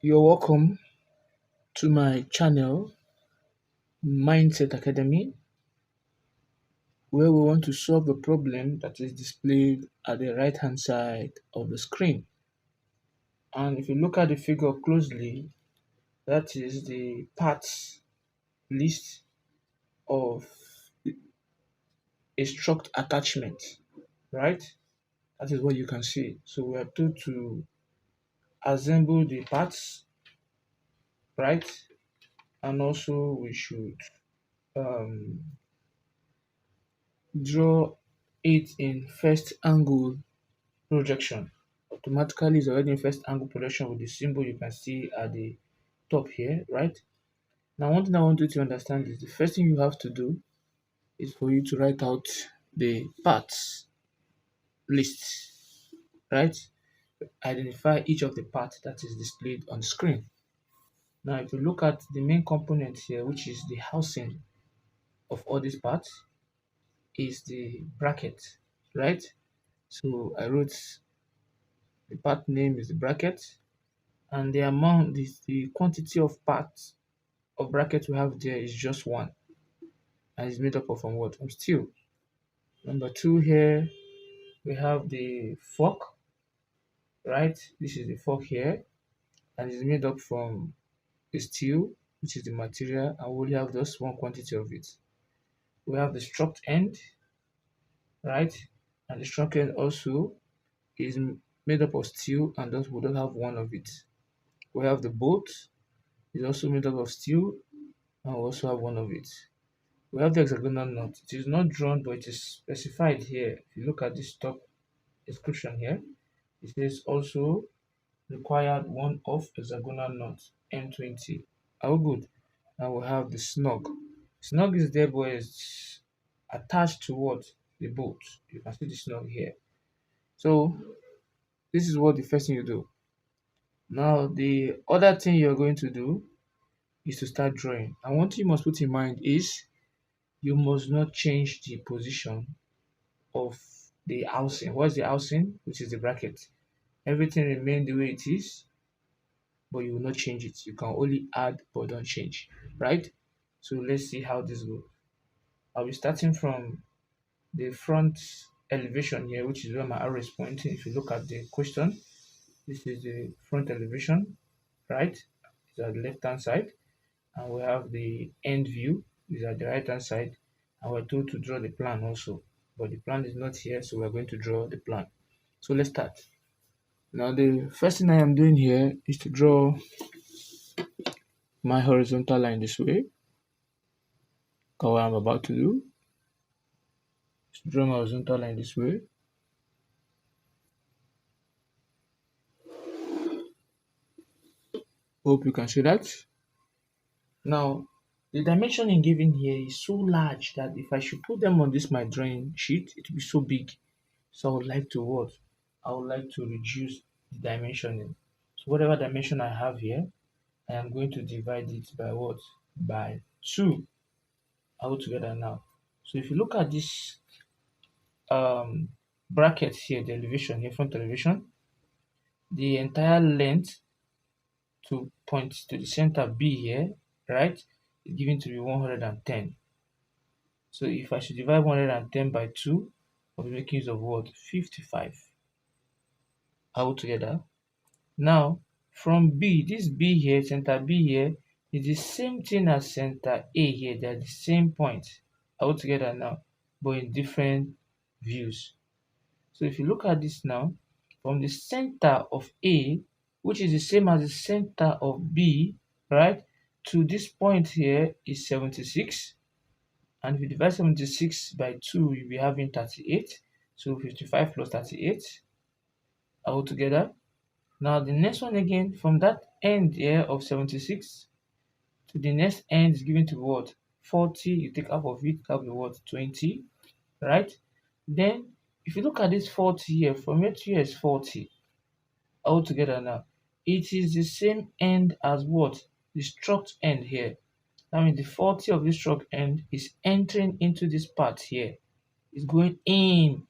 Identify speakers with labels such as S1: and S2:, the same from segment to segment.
S1: You're welcome to my channel, Mindset Academy, where we want to solve a problem that is displayed at the right hand side of the screen. And if you look at the figure closely, that is the parts list of a struct attachment, right? That is what you can see. So we are told to assemble the parts, right? And also we should um, draw it in first angle projection. Automatically is already in first angle projection with the symbol you can see at the top here, right? Now one thing I want you to understand is the first thing you have to do is for you to write out the parts list, right? Identify each of the parts that is displayed on the screen. Now if you look at the main component here, which is the housing of all these parts, is the bracket, right? So I wrote the part name is the bracket, and the amount, the quantity of parts of bracket we have there is just one, and it's made up of from what? From steel. Number two here, we have the fork, right? This is the fork here, and it's made up from the steel, which is the material, and we only have just one quantity of it. We have the struct end, right? And the struct end also is made up of steel, and thus we don't have one of it. We have the bolt, is also made up of steel, and we also have one of it. We have the hexagonal knot. It is not drawn, but it is specified here. If you look at this top description here, it says also required one of hexagonal knot M20. How good? Now we have the snug. Snug is there, but it's attached to what? The bolt. You can see the snug here. So this is what the first thing you do. Now the other thing you're going to do is to start drawing. And one thing you must put in mind is you must not change the position of the housing. What's the housing? Which is the bracket. Everything remain the way it is, but you will not change it. You can only add but don't change, right? So let's see how this goes. I'll be starting from the front elevation here, which is where my arrow is pointing. If you look at the question, this is the front elevation, right? It's at the left hand side, and we have the end view is at the right hand side, and we're told to draw the plan also, but the plan is not here, so we're going to draw the plan. So let's start. Now the first thing I am doing here is to draw my horizontal line this way. What I'm about to do is to draw my horizontal line this way. Hope you can see that. Now the dimensioning given here is so large that if I should put them on this my drawing sheet, it will be so big. So I would like to what? I would like to reduce the dimensioning. So whatever dimension I have here, I am going to divide it by what? By 2 altogether now. So if you look at this bracket here, the elevation here, front elevation, the entire length to point to the center B here, right, is given to be 110. So if I should divide 110 by 2, I'll be making use of what? 55 altogether. Now, from B, this B here, center B here, is the same thing as center A here. They're the same point altogether now, but in different views. So if you look at this now, from the center of A, which is the same as the center of B, right, to this point here is 76. And if you divide 76 by 2, you'll be having 38. So 55 plus 38 altogether. Now the next one again, from that end here of 76 to the next end is given to what? 40. You take half of it, that will be what? 20, right? Then if you look at this 40 here, from here to here is 40 altogether now. It is the same end as what? The struct end here. That means the 40 of this struct end is entering into this part here. It's going in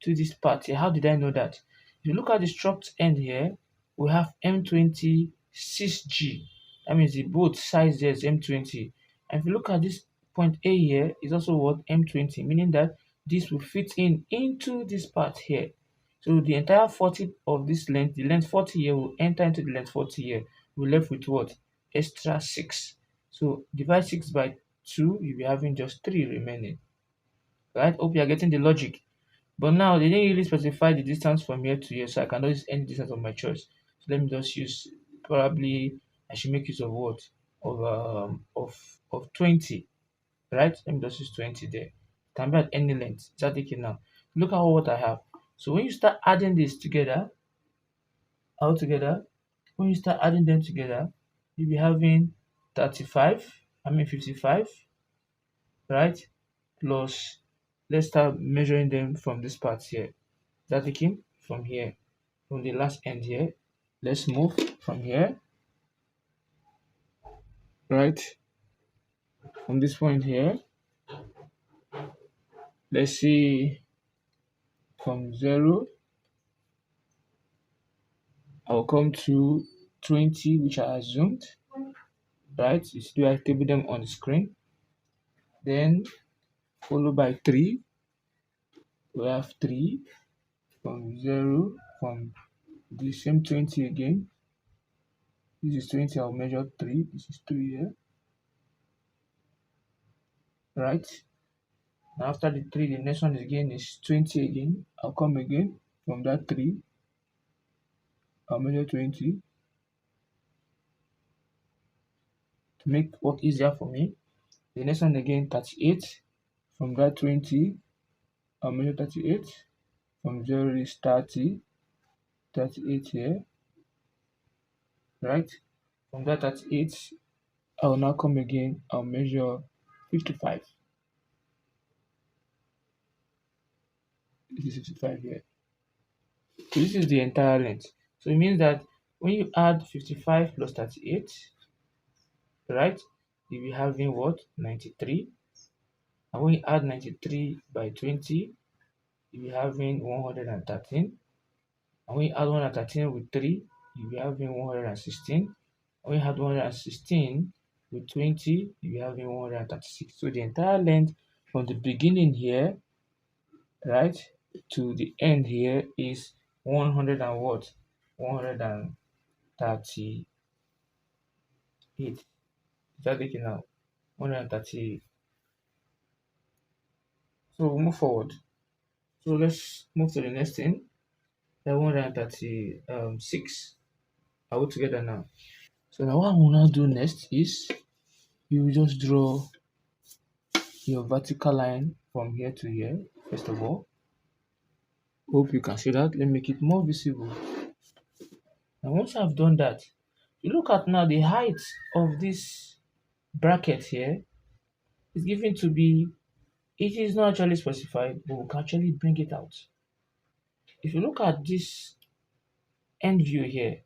S1: to this part here. How did I know that? If you look at the struct end here, we have M20 6G. That means the both size there is M20. And if you look at this point A here, is also what M20, meaning that this will fit in into this part here. So the entire 40 of this length, the length 40 here will enter into the length 40 here. We're left with what? Extra 6. So divide 6 by 2, you'll be having just 3 remaining. Right? Hope you are getting the logic. But now they didn't really specify the distance from here to here, so I cannot use any distance of my choice. So let me just use, probably I should make use of what? Of 20, right? Let me just use 20 there. Can be at any length. Start taking now. Look at what I have. So when you start adding this together, all together, when you start adding them together, you'll be having 55, right? Plus, let's start measuring them from this part here. Start taking from here, from the last end here. Let's move from here, right? From this point here, let's see, from 0, I'll come to 20, which I assumed, right? You see, I table them on the screen. Then followed by 3, we have 3, from 0, from the same 20 again. This is 20, I'll measure 3, this is 3 here, right? Now after the 3, the next one again is 20 again. I'll come again from that 3, I'll measure 20 to make work easier for me. The next one again, 38. From that 20, I'll measure 38. From 0 is 30, 38 here, right? From that 38, I'll now come again, I'll measure 55. This is 55 here. So this is the entire length. So it means that when you add 55 plus 38, right, you'll be having what? 93. And when you add 93 by 20, you'll be having 113. And when you add 113 with 3, you'll be having 116. And when you add 116 with 20, you'll be having 136. So the entire length from the beginning here, right, to the end here is 100 and what? 138. Is that taking now? 138. So we'll move forward. So let's move to the next thing. 136 are all together now. So now what we'll now do next is you will just draw your vertical line from here to here. First of all, hope you can see that. Let me make it more visible. And once I've done that, you look at now the height of this bracket here is given to be, it is not actually specified, but we can actually bring it out. If you look at this end view here,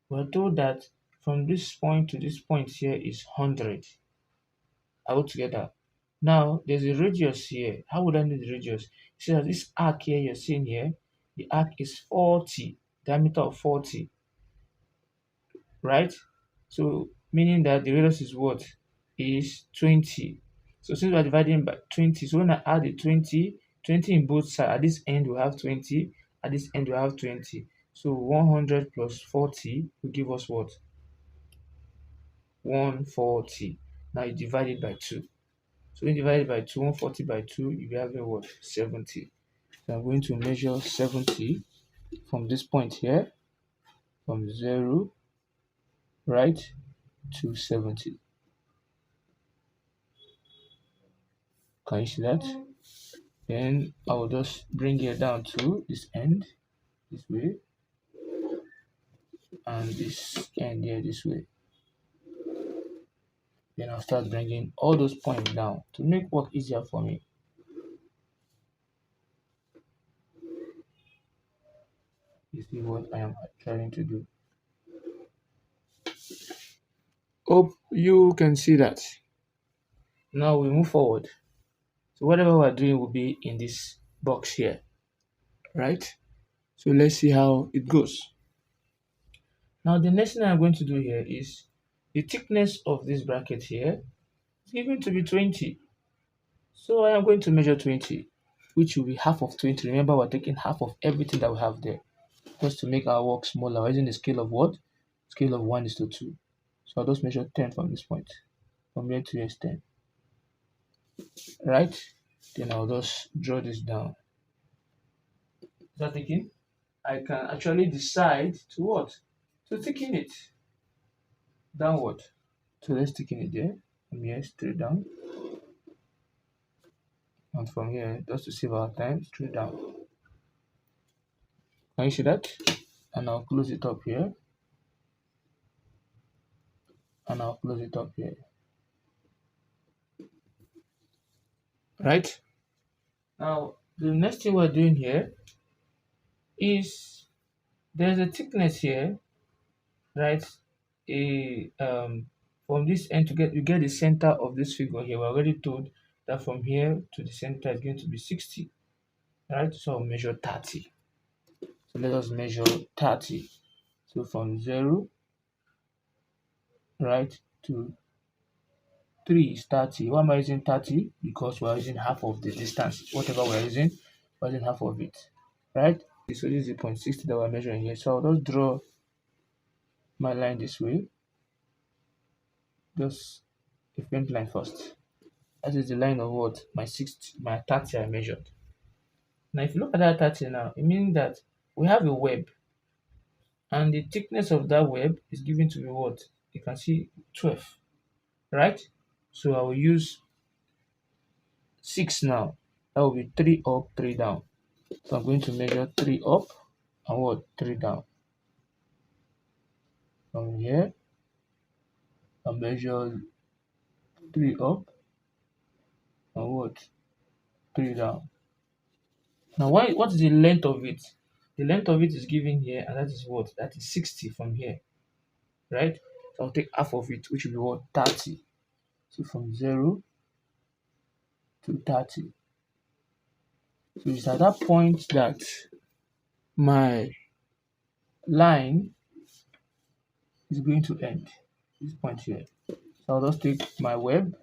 S1: we're told that from this point to this point here is 100 altogether. Now there's a radius here. How would I know the radius? See that this arc here you're seeing here, the arc is 40, diameter of 40, right? So meaning that the radius is what? Is 20. So since we're dividing by 20, so when I add the 20, 20 in both sides, at this end we have 20, at this end we have 20. So 100 plus 40 will give us what? 140. Now you divide it by 2. So when you divide it by 2, 140 by 2, you'll be having what? 70. So I'm going to measure 70 from this point here, from 0, right, to 70. Can you see that? Then I will just bring it down to this end, this way, and this end here, this way. Then I'll start bringing all those points down to make work easier for me. You see what I am trying to do. Hope you can see that. Now we move forward. So whatever we're doing will be in this box here, right? So let's see how it goes. Now the next thing I'm going to do here is the thickness of this bracket here is given to be 20. So I am going to measure 20, which will be half of 20. Remember, we're taking half of everything that we have there. Just to make our work smaller, we're using a scale of what? Scale of 1:2. So I'll just measure 10 from this point. From here to here is 10. Right? Then I'll just draw this down. Is that taken? I can actually decide to what? To thicken it downward. So let's thicken it there. From here straight down. And from here, just to save our time, straight down. Can you see that? And I'll close it up here. And I'll close it up here. Right? Now, the next thing we're doing here is there's a thickness here, right? From this end to get you get the center of this figure here. We're already told that from here to the center is going to be 60, right? So I'll measure 30. So let us measure 30. So from 0, right, to 3 is 30. Why am I using 30? Because we're using half of the distance. Whatever we're using half of it, right? So this is the point 60 that we're measuring here. So I'll just draw my line this way. Just a faint line first. That is the line of what? My 30 I measured. Now if you look at that 30 now, it means that we have a web, and the thickness of that web is given to be what? You can see 12, right? So I will use 6 now. That will be 3 up, 3 down. So I'm going to measure 3 up and what? 3 down. From here, I measure 3 up and what? 3 down. Now what is the length of it? The length of it is given here, and that is what? That is 60 from here, right? So I'll take half of it, which will be what? 30. So from 0 to 30. So it's at that point that my line is going to end. This point here. So I'll just take my web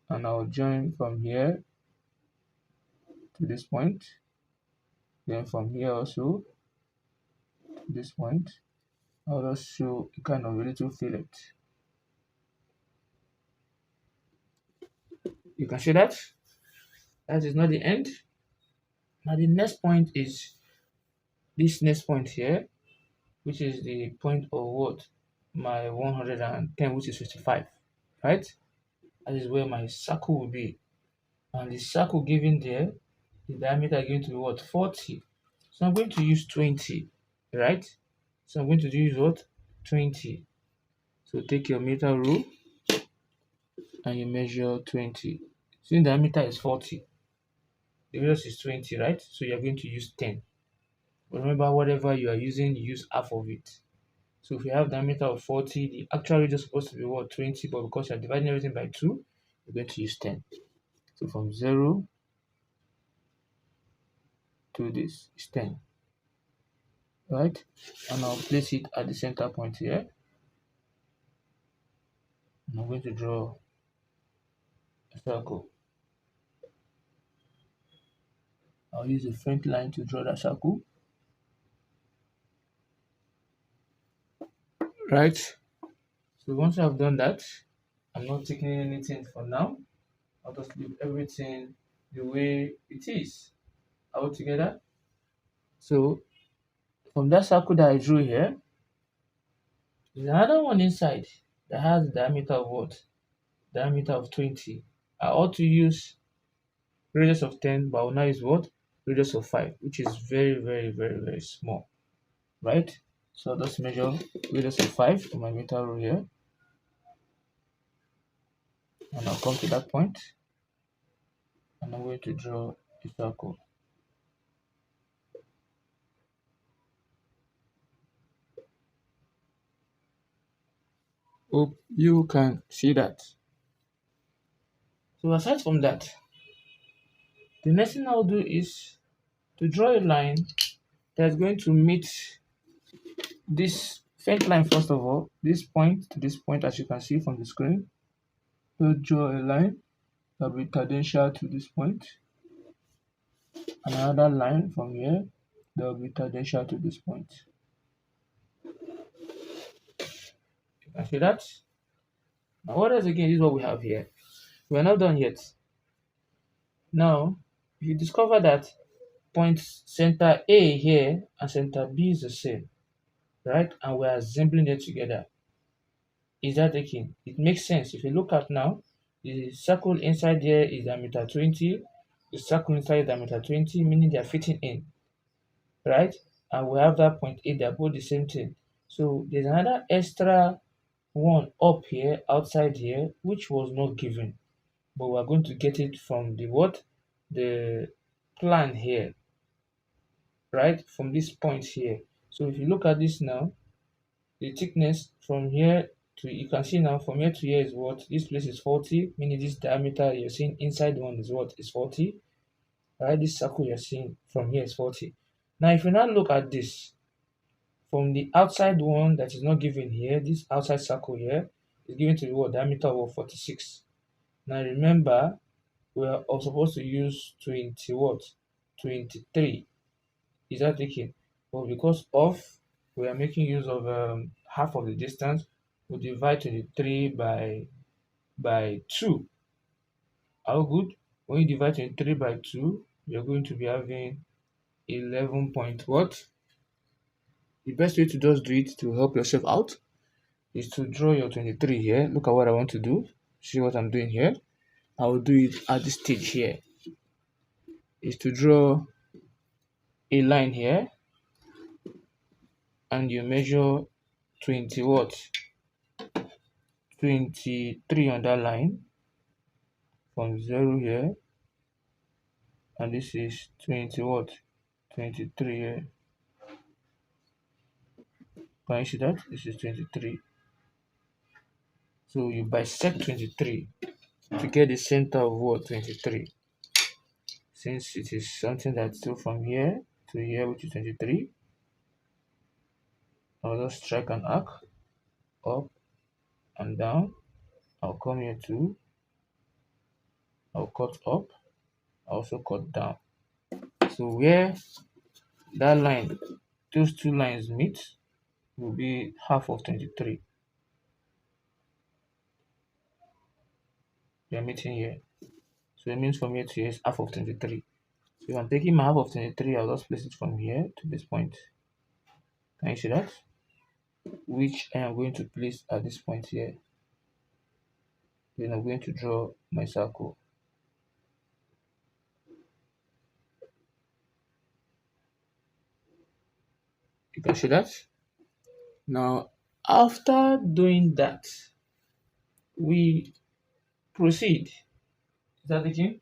S1: and I'll join from here to this point. Then from here also to this point. I'll just show a kind of a little fillet. You can see that? That is not the end. Now the next point is this next point here, which is the point of what? My 110, which is 55, right? That is where my circle will be. And the circle given there, the diameter is going to be what? 40. So I'm going to use 20, right? So I'm going to use what? 20. So take your meter rule and you measure 20. Since the diameter is 40, the radius is 20, right? So you're going to use 10. But remember, whatever you are using, you use half of it. So if you have diameter of 40, the actual radius is supposed to be what? 20, but because you're dividing everything by 2, you're going to use 10. So from 0 to this is 10, right? And I'll place it at the center point here. And I'm going to draw a circle. I'll use a faint line to draw that circle, right? So once I've done that, I'm not taking anything for now. I'll just leave everything the way it is all together. So from that circle that I drew here, there's another one inside that has a diameter of what? Diameter of 20. I ought to use radius of 10, but I will now use what? Radius of 5, which is very, very, very, very small, right? So I'll just measure radius of 5 for my meter rule here. And I'll come to that point, and I'm going to draw a circle. Hope you can see that. So aside from that, the next thing I'll do is to draw a line that's going to meet this Faint line first of all, this point to this point, as you can see from the screen, we'll draw a line that will be tangential to this point, and another line from here that will be tangential to this point. You can see that. Now what else again is what we have here. We're not done yet. Now, if you discover that point center A here and center B is the same, right? And we're assembling it together. Is that taking? It makes sense. If you look at now, the circle inside here is diameter 20, the circle inside is diameter 20, meaning they are fitting in, right? And we have that point A, they're both the same thing. So there's another extra one up here, outside here, which was not given. But we're going to get it from the what? The plan here, right? From this point here. So if you look at this now, the thickness from here to, you can see now from here to here is what? This place is 40, meaning this diameter you're seeing inside one is what? Is 40. Right? This circle you're seeing from here is 40. Now if you now look at this, from the outside one that is not given here, this outside circle here is given to the what? Diameter of 46. Now remember, we are all supposed to use 20 what? 23. Is that taken? But because of we are making use of half of the distance, we divide 23 by 2. How good? When you divide 23 by 2, you're going to be having 11 point what? The best way to just do it to help yourself out is to draw your 23 here. Look at what I want to do. See what I'm doing here. I will do it at this stage here. Is to draw a line here, and you measure 20 what? 23 on that line from 0 here, and this is 20 what? 23 here. Can you see that? This is 23. So you bisect 23 to get the center of what? 23. Since it is something that's still from here to here, which is 23, I'll just strike an arc up and down. I'll come here too. I'll cut up. I'll also cut down. So where that line, those two lines meet, will be half of 23. They are meeting here. So it means from here to here is half of 23. So if I'm taking my half of 23, I'll just place it from here to this point. Can you see that? Which I am going to place at this point here. Then I'm going to draw my circle. You can see that? Now, after doing that, we proceed. Is that the key?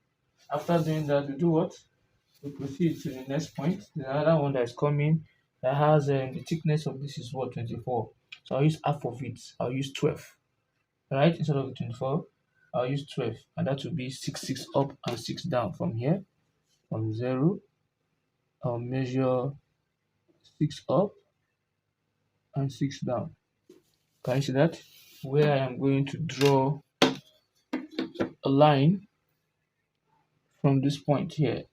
S1: After doing that, we do what? We proceed to the next point. There's another one that is coming that has the thickness of this is what? 24. So I'll use half of it. I'll use 12. Right? Instead of 24, I'll use 12. And that will be 6, 6 up and 6 down from here. From 0, I'll measure 6 up and 6 down. Can you see that? Where I am going to draw a line from this point here.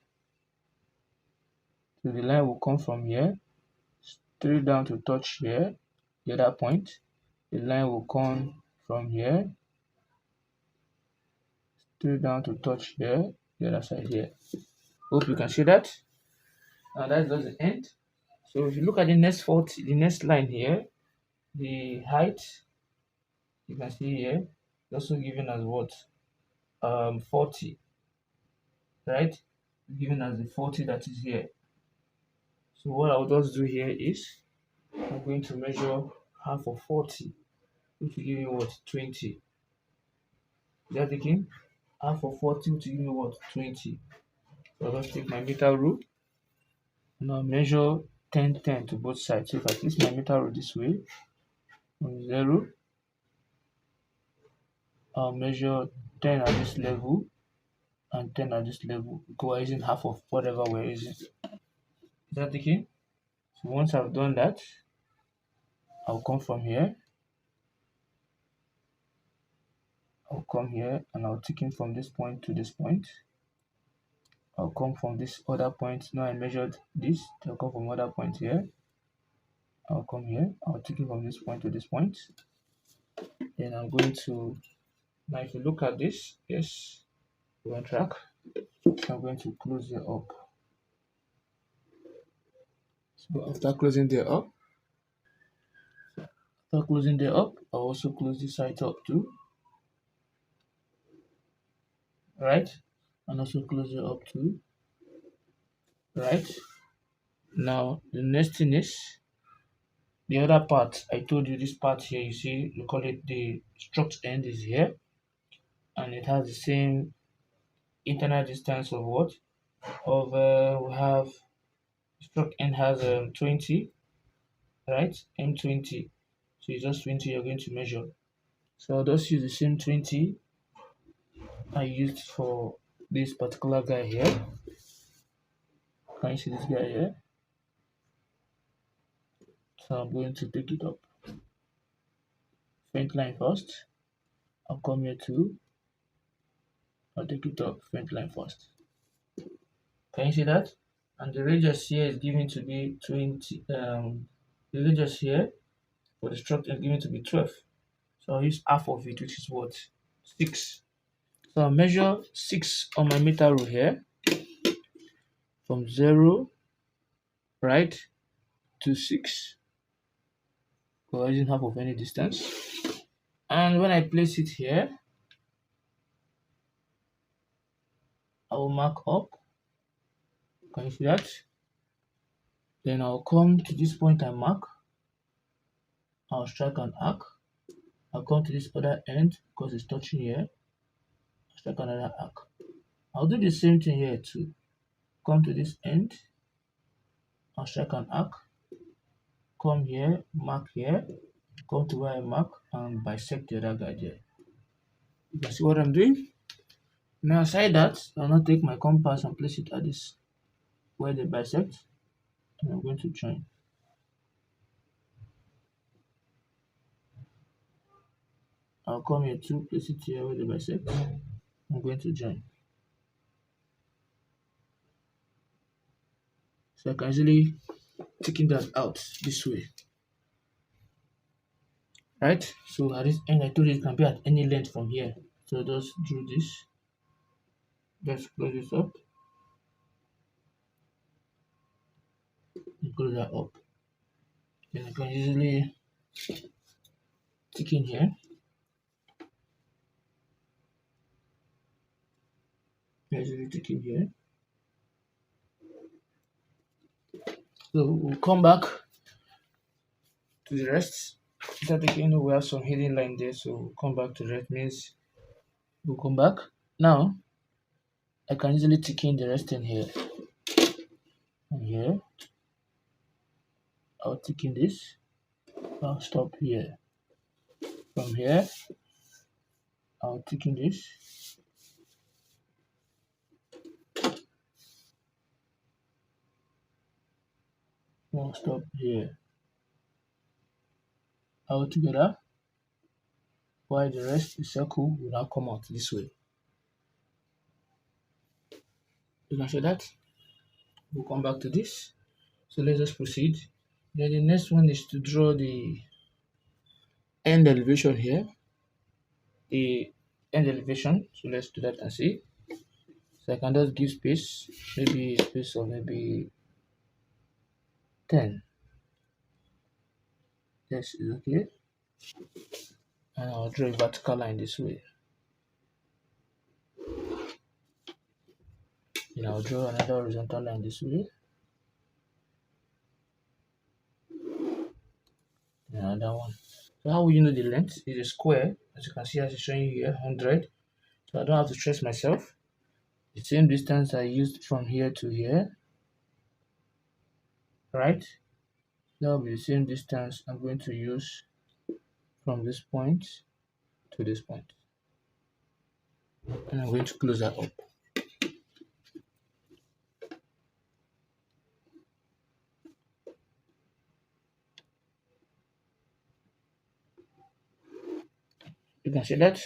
S1: So the line will come from here, straight down to touch here, the other point. The line will come from here, straight down to touch here, the other side here. Hope you can see that. And that does the end. So if you look at the next line here, the height, you can see here, also given as what? 40, right? Given as the 40 that is here. So what I'll just do here is I'm going to measure half of 40, which will give me what? 20. Is that taking? Half of 40, which will give me what? 20. So I'll just take my meter rule and I'll measure 10, 10 to both sides. So if I place my meter rule this way, from 0, I'll measure 10 at this level and 10 at this level because we're using half of whatever we're using. Is that taking? So once I've done that, I'll come from here. I'll come here and I'll take in from this point to this point. I'll come from this other point. Now I measured this. I'll come from other point here. I'll come here. I'll take it from this point to this point. Then I'm going to, now if you look at this, yes, we're on track. I'm going to close it up. So after closing it up, I'll also close this side up too, right? And also close it up too, right? Now the next thing is the other part. I told you this part here, you see, we call it the strut end is here, and it has the same internal distance of what? Of we have strut end has 20, right? M20. So it's just 20 you're going to measure. So I'll just use the same 20 I used for this particular guy here. Can you see this guy here? So I'm going to take it up. Front line first. I'll come here too. I'll take it up. Front line first. Can you see that? And the radius here is given to be 20. The radius here for the structure is given to be 12. So I'll use half of it, which is what? 6. So I'll measure 6 on my meter rule here from 0, right, to 6. So using half of any distance. And when I place it here, I will mark up. Can you see that? Then I'll come to this point and mark. I'll strike an arc. I'll come to this other end because it's touching here. I'll strike another arc. I'll do the same thing here too. Come to this end. I'll strike an arc. Come here, mark here. Come to where I mark and bisect the other guy there. You can see what I'm doing? Now aside that, I'll now take my compass and place it at this where they bisect. And I'm going to join. I'll come here to place it here where they bisect. I'm going to join. So I can easily taking that out this way. Right? So at this end I told you it can be at any length from here. So just do this. Just close this up. And close that up. Then I can easily stick in here. Easily stick in here. So we'll come back to the rest. Without taking, we have some hidden line there, so we'll come back to the rest. Means we'll come back. Now I can easily tick in the rest in here. And here. I'll tick in this. I'll stop here. From here, I'll tick in this. I'll stop here. All together, while the rest, the circle will now come out this way. You can see that. We'll come back to this. So let's just proceed. Then the next one is to draw the end elevation here. The end elevation. So let's do that and see. So I can just give space, maybe a space of maybe 10. This is okay. And I'll draw a vertical line this way. Then I'll draw another horizontal line this way. And another one. So how will you know the length? Is a square, as you can see, as it's showing you here, 100. So I don't have to stress myself. The same distance I used from here to here, right? That will be the same distance I'm going to use from this point to this point. And I'm going to close that up. You can see that.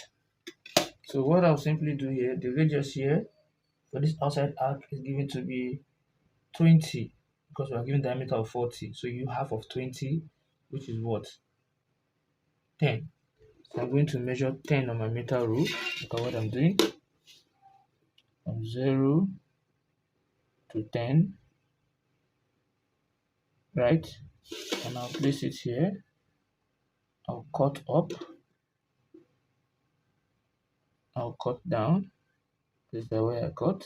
S1: So what I'll simply do here, the radius here for this outside arc is given to be 20 because we are given diameter of 40. So you half of 20, which is what? 10. So I'm going to measure 10 on my meter rule. Look at what I'm doing. From 0 to 10, right? And I'll place it here. I'll cut up. I'll cut down. This is the way I cut.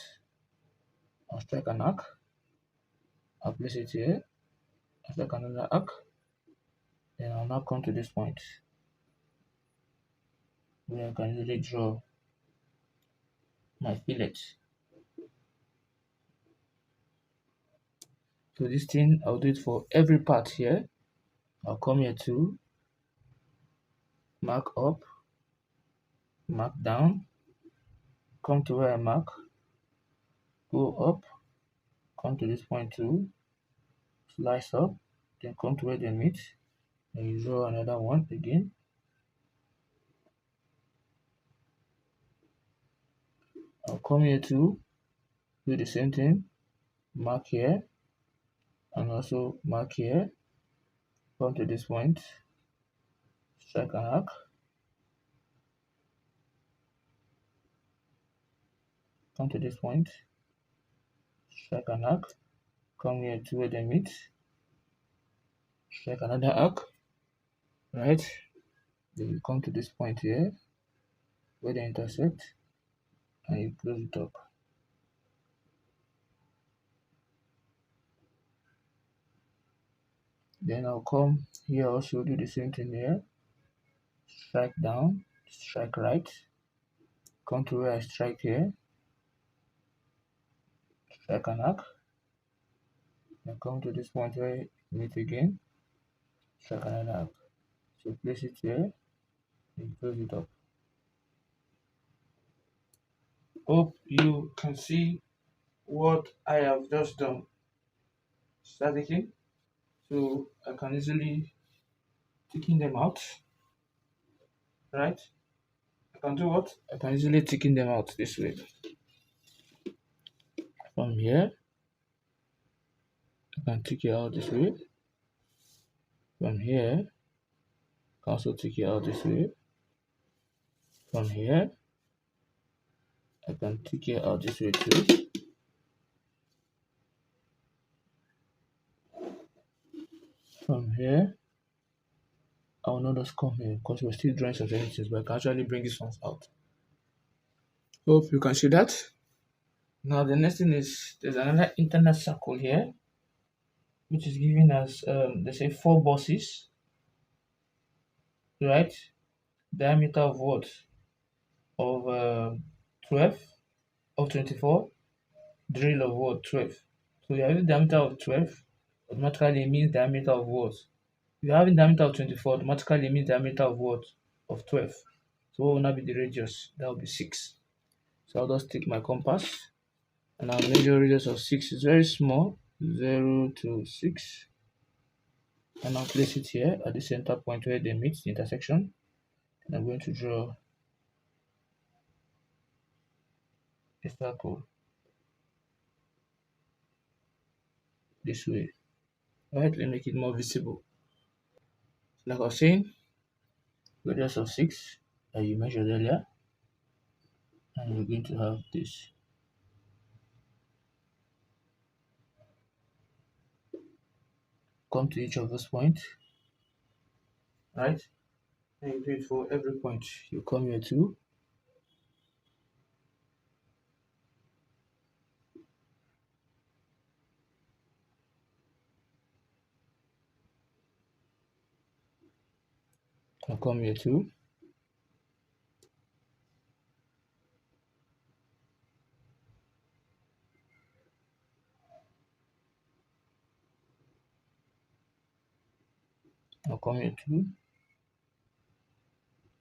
S1: I'll strike an arc. I'll place it here. I'll strike another arc. Then I'll now come to this point where I can easily draw my fillet. So this thing, I'll do it for every part here. I'll come here to mark up, mark down, come to where I mark, go up, come to this point too, slice up, then come to where they meet, and you draw another one again. I'll come here to do the same thing, mark here, and also mark here, come to this point, strike an arc, come to this point, strike an arc, come here to where they meet, strike another arc, right? Then you come to this point here, where they intersect, and you close it up. Then I'll come here also do the same thing here, strike down, strike right, come to where I strike here, strike an arc, then come to this point where I meet again, strike another arc. So place it here and close it up. Hope you can see what I have just done. Start taking. So I can easily taking them out, right? I can do what? I can easily taking them out this way. From here, I can take it out this way. From here, I can also take it out this way. From here, I can take it out this way too. From here, I will not just come here because we're still drawing some things, but I can actually bring these ones out. Hope you can see that. Now the next thing is there's another internal circle here, which is giving us they say 4 bosses, right? Diameter of what? Of 12 of 24, drill of what? 12. So you have the diameter of 12, automatically means diameter of what? You have a diameter of 24, automatically means diameter of what? Of 12. So what will now be the radius? That will be 6. So I'll just take my compass and I'll measure radius of 6. It's very small, 0 to 6. And I'll place it here at the center point where they meet the intersection. And I'm going to draw a circle this way. Alright, let me make it more visible. Like I was saying, radius of 6 that you measured earlier, and you're going to have this. Come to each of those points, right? And you do it for every point. You come here too. I'll come here too. I'll come here too.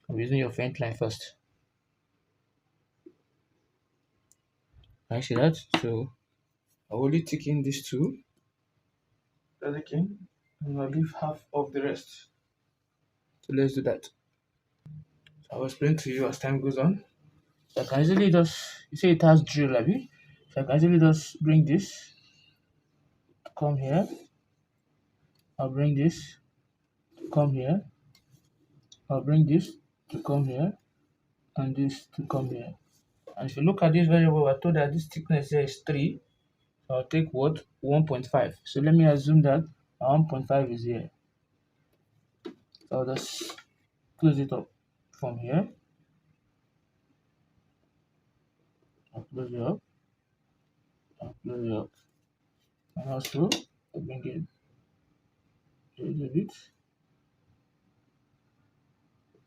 S1: I'm using your faint line first. Can you see that? So I'll only take in these two. That's okay. And I'll leave half of the rest. So let's do that. So I'll explain to you as time goes on. So I can easily just, you say it has drill, abi? So I can easily just bring this to come here. I'll bring this to come here. I'll bring this to come here and this to come here. And if you look at this very well, I told that this thickness here is 3. So I'll take what? 1.5. So let me assume that 1.5 is here. So I'll just close it up from here. I'll close it up. I'll close it up. And also, I'll bring it a little bit,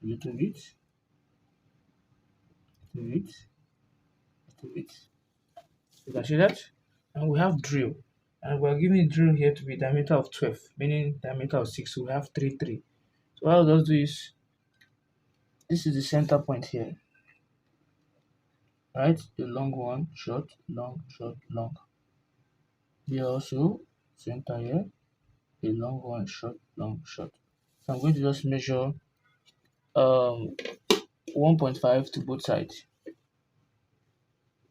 S1: a little bit, a little bit, a little bit. You can see that? And we have drill. And we're giving drill here to be diameter of 12, meaning diameter of 6. So we have 3, 3. So what I'll just do is, this is the center point here. Right? A long one, short, long, short, long. Here also, center here, a long one, short, long, short. So I'm going to just measure um 1.5 to both sides.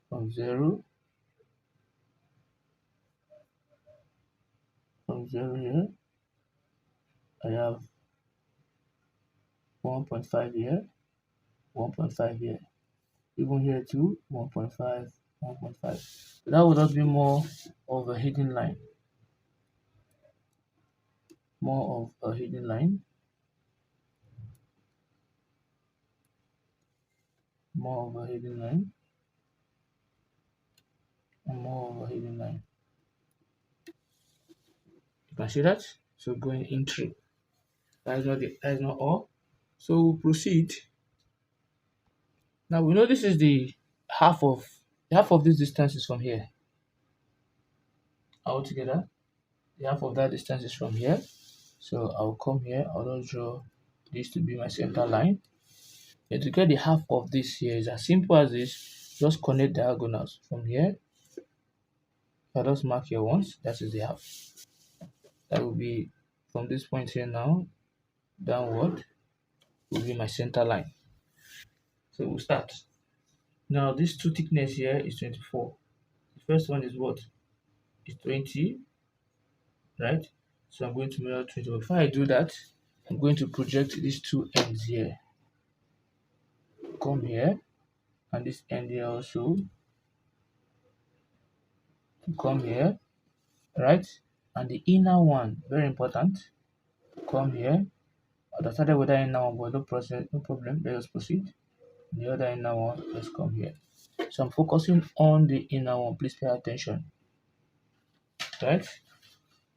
S1: From 0, from 0 here, I have 1.5 here, 1.5 here. Even here too, 1.5, 1.5. So that would not be more of a hidden line. More of a hidden line. More of a hidden line. And more of a hidden line. You can see that? So going in through. That is not all. So we'll proceed. Now we know this is the half of this distance is from here. Altogether, the half of that distance is from here. So I'll come here, I'll just draw this to be my center line. And to get the half of this here is as simple as this. Just connect diagonals from here. I'll just mark here once, that is the half. That will be from this point here now, downward, will be my center line. So we'll start. Now this two thickness here is 24. The first one is what? Is 20, right? So I'm going to measure 20. Before I do that, I'm going to project these two ends here. Come here, and this end here also to come here, right? And the inner one, very important, come here. I started with that inner one, but no problem. Let us proceed. The other inner one, let's come here. So I'm focusing on the inner one. Please pay attention, right?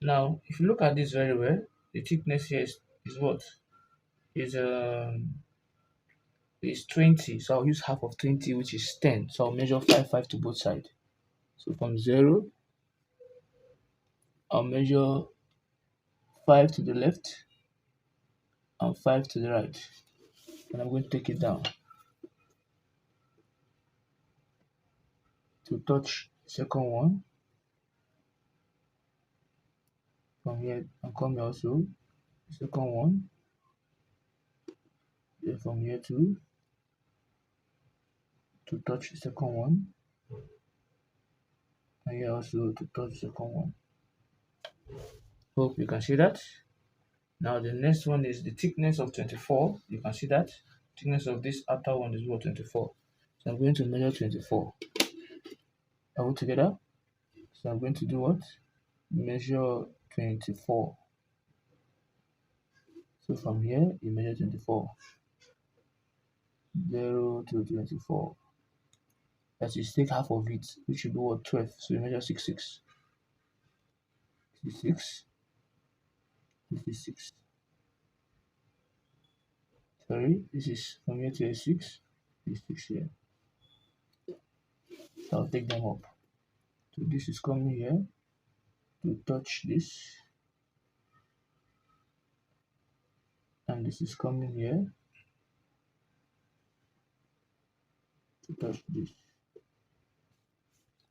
S1: Now, if you look at this very well, the thickness here is what? Is is 20. So I'll use half of 20, which is 10. So I'll measure 5, 5 to both sides. So from 0, I'll measure 5 to the left and 5 to the right. And I'm going to take it down to touch the second one. From here, and come here also, the second one. Then from here too, to touch the second one. And here also to touch the second one. Hope you can see that. Now the next one is the thickness of 24. You can see that. Thickness of this outer one is what? 24. So I'm going to measure 24. Are we together? So I'm going to do what? Measure 24. So from here, you measure 24. 0 to 24. That is, take half of it, which should be what? 12. So you measure 6, 6. 6, 6. Sorry, this is from here to a 6. This 6 here. So I'll take them up. So this is coming here to touch this. And this is coming here to touch this.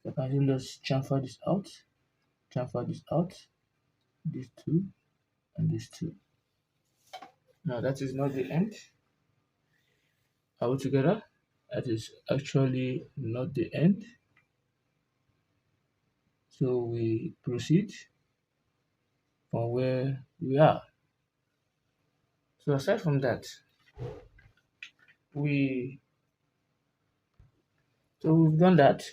S1: So I can just chamfer this out, these two, and these two. Now that is not the end. Are we together? That is actually not the end. So we proceed from where we are. So aside from that, we we've done that.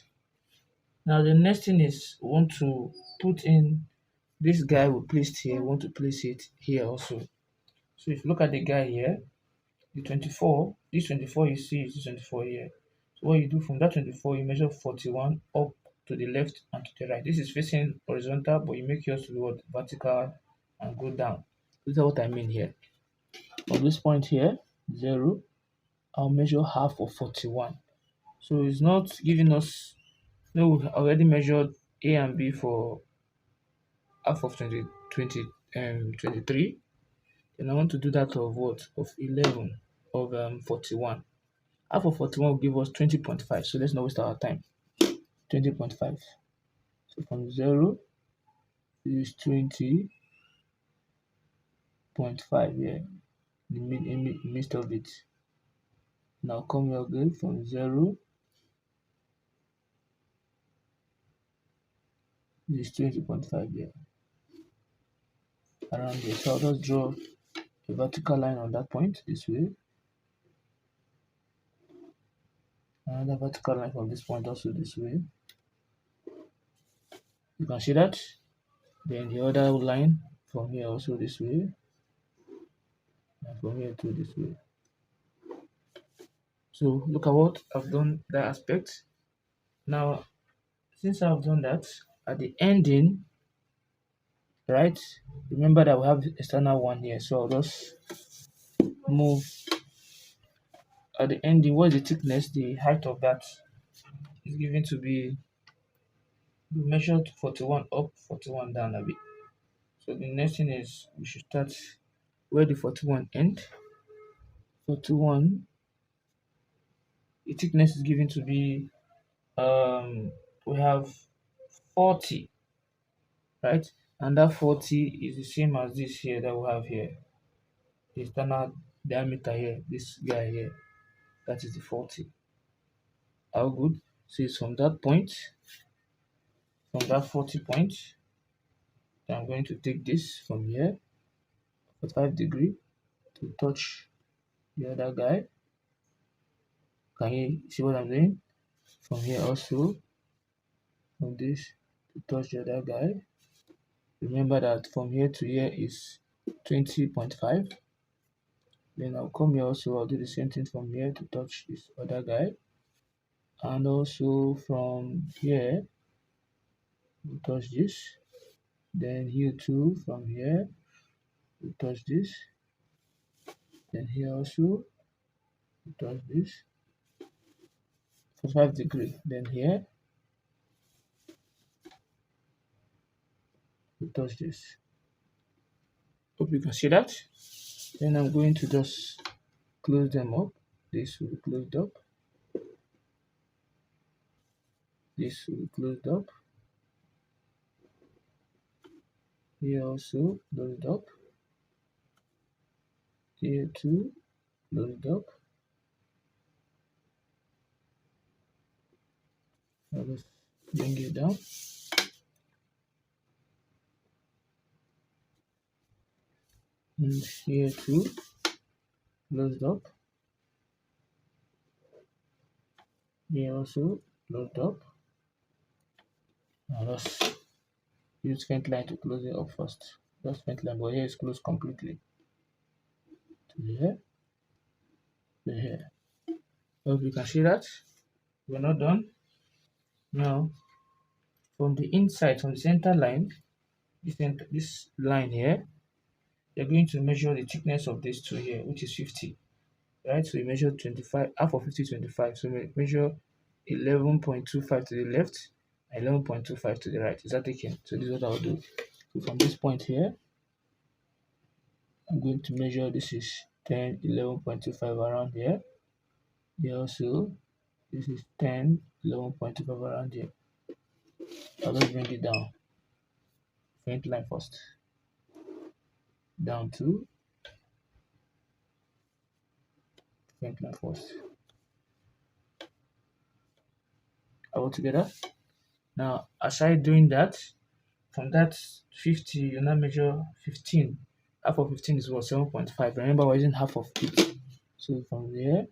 S1: Now the next thing is we want to put in this guy we placed here. We want to place it here also. So if you look at the guy here, the 24, this 24 you see is this 24 here. So what you do from that 24, you measure 41 up to the left and to the right. This is facing horizontal, but you make yours to be what vertical and go down. This is what I mean here. From this point here, 0, I'll measure half of 41. So it's not giving us, no, we already measured A and B for half of 23. Then I want to do that of what? Of 11 of 41. Half of 41 will give us 20.5. So let's not waste our time. 20.5. So from 0 is 20.5 here. In the midst of it. Now come here again from 0 is 20.5 here. Around here. So I'll just draw a vertical line on that point this way. Another vertical line from this point also this way. You can see that. Then the other line from here also this way. And from here to this way. So look at what I've done that aspect. Now, since I've done that, at the ending, right? Remember that we have the external one here. So I'll just move at the ending. What is the thickness? The height of that is given to be, we measured 41 up, 41 down a bit. So the next thing is we should start where the 41 end. 41, the thickness is given to be, we have 40, right? And that 40 is the same as this here that we have here. The external diameter here, this guy here, that is the 40. How good? So it's from that point, from that 40 point, then I'm going to take this from here, 45 degree, to touch the other guy. Can you see what I'm doing? From here also, from this to touch the other guy. Remember that from here to here is 20.5. Then I'll come here also, I'll do the same thing from here to touch this other guy. And also from here, we'll touch this. Then here too, from here, we'll touch this. Then here also, we'll touch this. 45 degree. Then here, we'll touch this. Hope you can see that. Then I'm going to just close them up. This will be closed up. This will be closed up. Here also closed up. Here too closed up. I'll just bring it down. And here too closed up. Here also closed up. Now just use faint line to close it up first. Just faint line, but here is closed completely. To here, to here. Hope you can see that. We're not done. Now, from the inside, from the center line, this line here, you're going to measure the thickness of this two here, which is 50. Right? So you measure 25, half of 50, 25. So we measure 11.25 to the left, 11.25 to the right. Is that taken? So this is what I'll do. So from this point here, I'm going to measure, this is 10, 11.25 around here. Here also, this is 10, 11.25 around here. I'll just bring it down. Faint line first. Down to faint line first. altogether. Now, aside doing that, from that 50, you now measure 15. Half of 15 is what? 7.5. Remember, we're using half of it. So from there,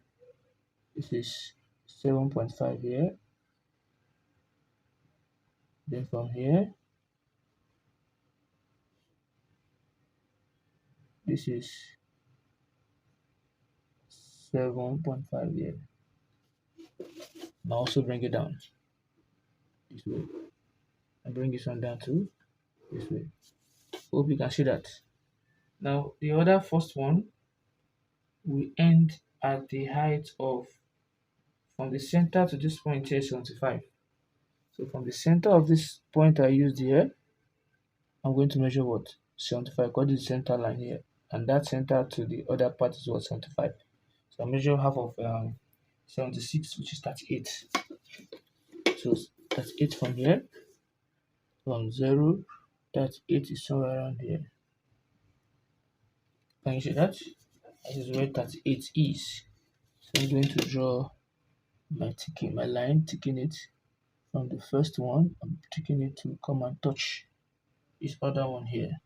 S1: this is 7.5 here. Then from here, this is 7.5 here. Now also bring it down this way. And bring this one down too this way. Hope you can see that. Now the other first one will end at the height of, from the center to this point here, 75. So from the center of this point I used here, I'm going to measure what? 75, because this is the center line here. And that center to the other part is what? 75. So I measure half of 76, which is 38. So 38 from here, from 0, 38 is somewhere around here. Can you see that? That is where 38 is. So I'm going to draw my line, ticking it from the first one. I'm ticking it to come and touch this other one here.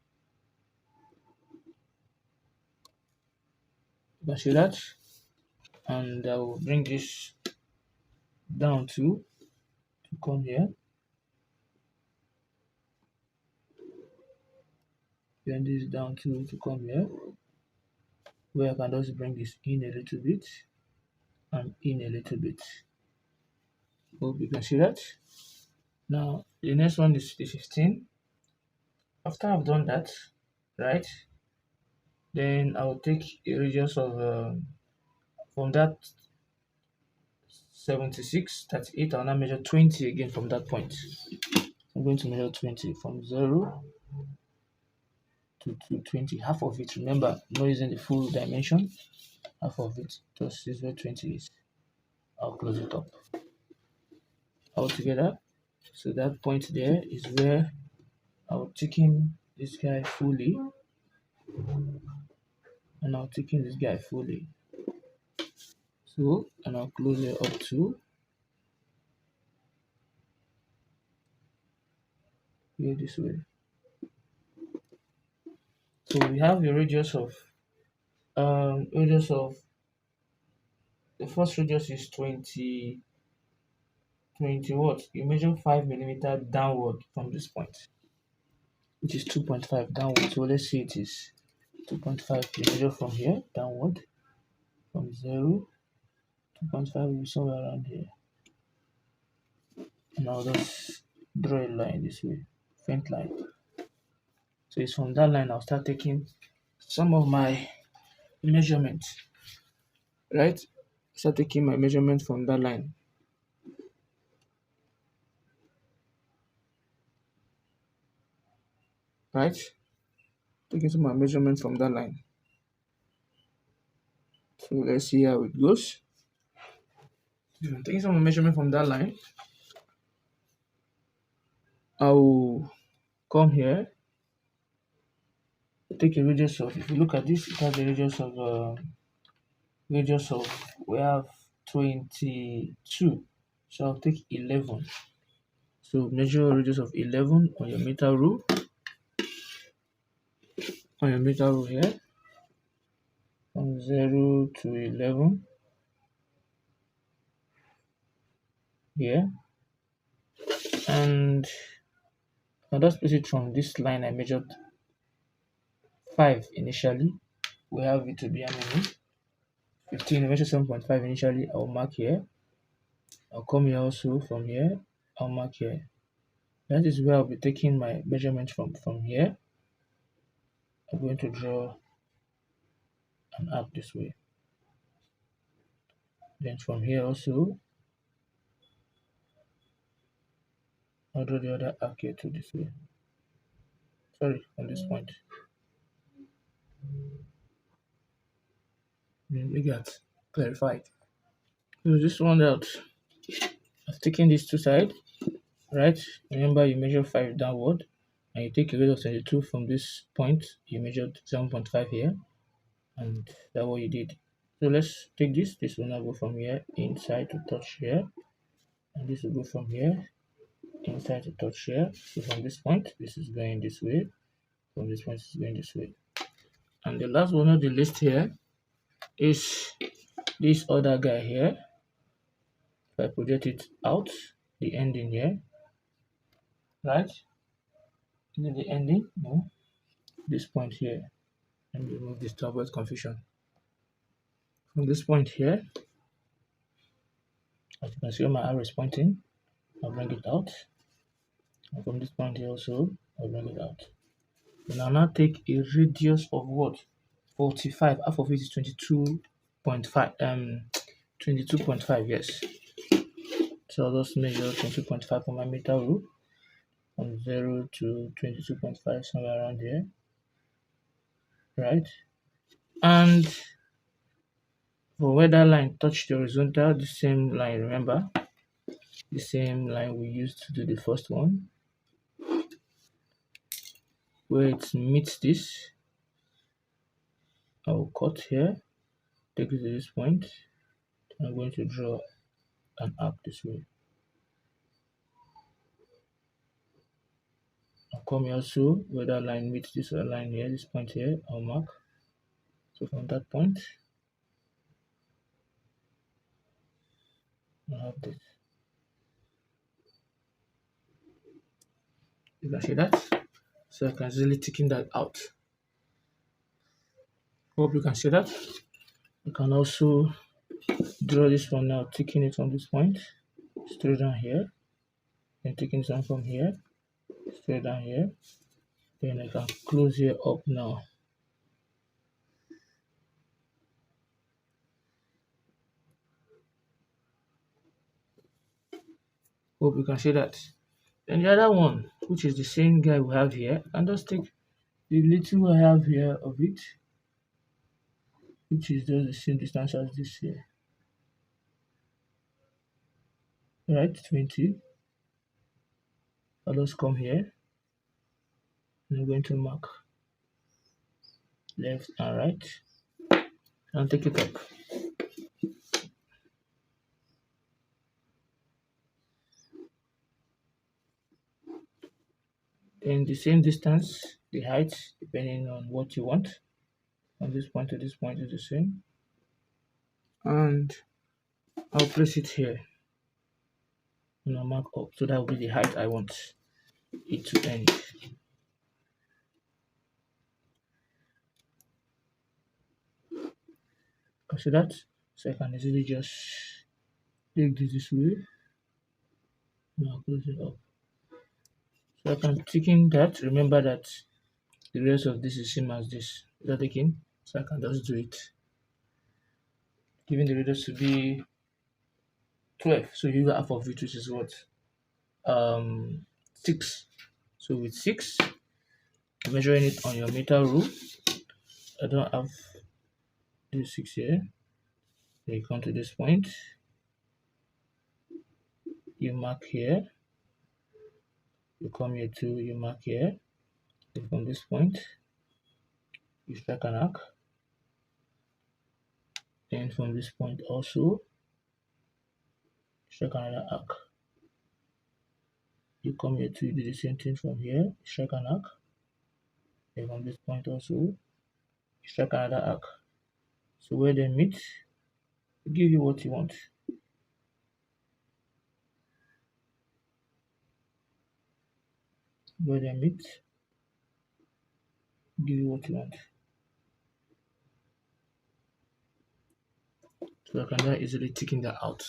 S1: You can see that? And I will bring this down to come here. Bring this down to come here, where I can just bring this in a little bit and in a little bit. Hope you can see that. Now the next one is the 15. After I've done that, right, then I'll take a radius of from that 76, 38, I'll now measure 20 again from that point. I'm going to measure 20 from 0 to 20, half of it. Remember, not using the full dimension, half of it. Just is where 20 is. I'll close it up altogether. So that point there is where I'll take in this guy fully, and I'll take in this guy fully. So, and I'll close it up to here this way. So we have a radius of the first radius is 20 what? You measure 5 millimeter downward from this point, which is 2.5 downward. So let's say it is 2.5. You measure from here downward, from 0, 2.5 will be somewhere around here. And I'll just draw a line this way, faint line. So it's from that line I'll start taking some of my measurement, right? Start taking my measurement from that line. Right? Taking some of my measurement from that line. So let's see how it goes. Taking some of my measurement from that line, I will come here, take a radius of, if you look at this, it has a radius of, we have 22. So I'll take 11. So measure a radius of 11 on your meter rule. On your meter rule here, from 0 to 11 here, and I'll just place it from this line. I measured 5 initially. We have it to be 15. I measured 7.5 initially. I'll mark here. I'll come here also. From here, I'll mark here. That is where I'll be taking my measurement from here. I'm going to draw an arc this way. Then from here also, I'll draw the other arc here to this way. Sorry, on this point. We got clarified. So this one out. I've taken these two sides, right? Remember, you measure 5 downward, and you take a radius of 22 from this point. You measured 7.5 here, and that's what you did. So let's take this. This will now go from here inside to touch here, and this will go from here inside to touch here. So from this point, this is going this way. From this point, it's going this way. And the last one on the list here is this other guy here. If I project it out, the ending here, right? Is it the ending? No. This point here. Let me remove this to avoid confusion. From this point here, as you can see, my arrow is pointing. I'll bring it out. And from this point here also, I'll bring it out. Then I'll now take a radius of what? 45. Half of it is 22.5. 22.5, yes. So I'll just measure 22.5 on my meter rule. From 0 to 22.5, somewhere around here. Right? And for where that line touched the horizontal, the same line, remember? The same line we used to do the first one. Where it meets this, I will cut here, take it to this point. I'm going to draw an arc this way. I'll come here also, where that line meets this other line here, this point here, I'll mark. So from that point, I have this. You can see that? So I can easily thicken that out. Hope you can see that. You can also draw this one now, thicken it from this point, straight down here, and thicken it from here, straight down here. Then I can close here up now. Hope you can see that. And the other one, which is the same guy we have here, and just take the little I have here of it, which is just the same distance as this here. Right, 20. I'll just come here. And I'm going to mark left and right and take it up. Then the same distance, the height, depending on what you want. From this point to this point is the same. And I'll place it here. And I'll mark up. So that will be the height I want it to end. See that? So I can easily just take this way. And I'll close it up. So I can thicken that. Remember that the rest of this is same as this. Is that taken? So I can just do it. Giving the radius to be 12. So you got half of it, which is what? 6. So with 6, measuring it on your meter rule. I don't have this 6 here. Then you come to this point. You mark here. You come here too. You mark here. Then from this point, you strike an arc. Then from this point also, strike another arc. You come here to do the same thing from here, strike an arc. Then from this point also, strike another arc. So where they meet, give you what you want. Where they meet, give you what you want. So I can now easily thicken that out.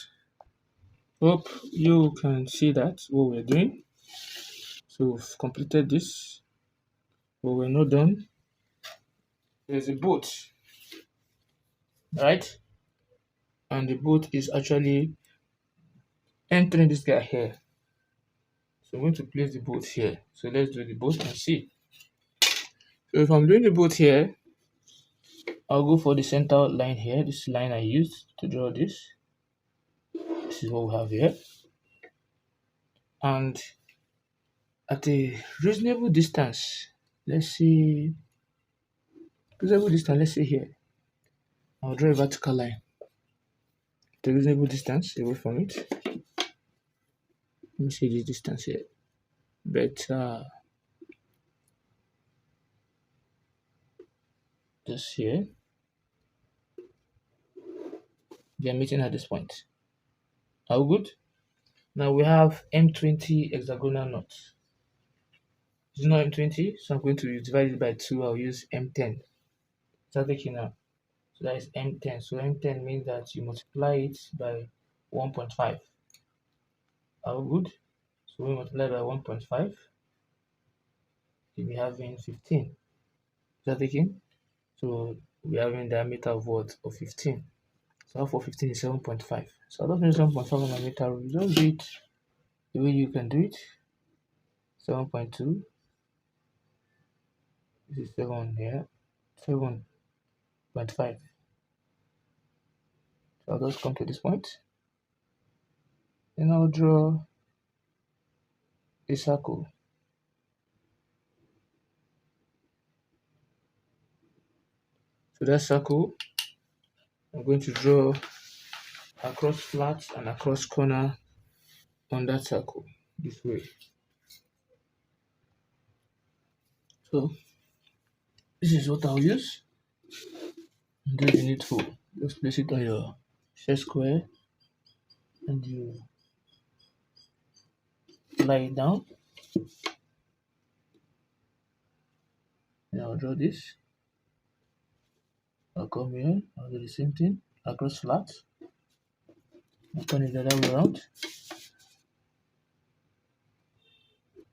S1: Hope you can see that what we're doing. So we've completed this, but we're not done. There's a boat, right? And the boat is actually entering this guy here. So I'm going to place the boat here. So let's do the boat and see. So if I'm doing the boat here, I'll go for the center line here. This line I used to draw this. This is what we have here. And at a reasonable distance, let's say here, I'll draw a vertical line at a reasonable distance away from it. Let me see this distance here. But this here, they are meeting at this point. How good? Now we have M20 hexagonal knot. It's not M20, so I'm going to divide it by 2. I'll use M10. Start taking now. So that is M10. So M10 means that you multiply it by 1.5. How good? So we multiply by 1.5, you'll be having 15. Start taking. So we're having diameter of what? Of 15. So for 15 is 7.5. So I don't know 7.5 on my meter rule. Just do it the way you can do it. 7.2. This is 7 here. 7.5. So I'll just come to this point. Then I'll draw a circle. So that circle, I'm going to draw across flat and across corner on that circle this way. So this is what I'll use. Do the needful. Just place it on your set square and you lie it down. And I'll draw this. I'll come here, I'll do the same thing across flat. I'll turn it the other way around.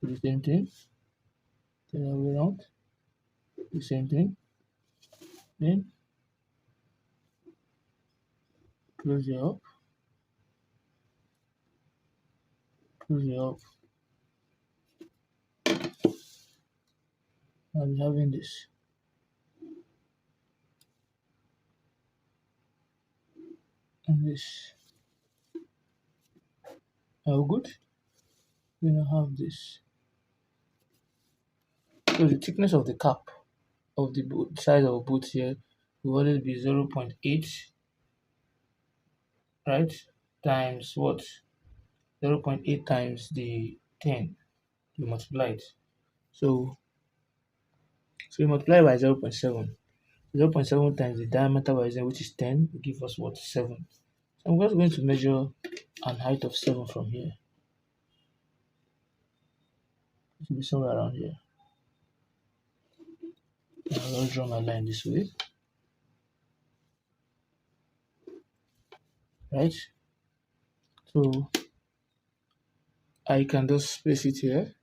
S1: Do the same thing. The other way around. The same thing. Then close it up. Close it up. I'll be having this. And this. How good? Then I have this. So the thickness of the cap of the boot, size of boot here will always be 0.8, right? Times what? 0.8 times the 10. You multiply it. So you multiply by 0.7. 0.7 times the diameter by 0, which is 10, will give us what? 7. So I'm just going to measure an height of 7 from here. It should be somewhere around here. I'll just draw my line this way. Right? So I can just place it here.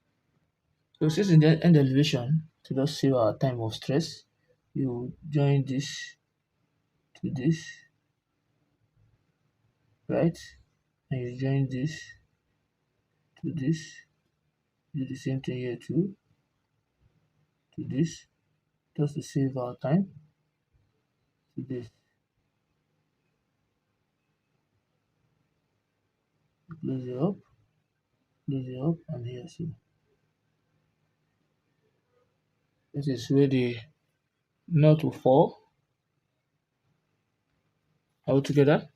S1: So since in the end elevation, to just save our time of stress, you join this to this, right? And you join this to this. Do the same thing here too, to this, just to save our time, to this. Close it up, and here too. This is where the knot will fall altogether.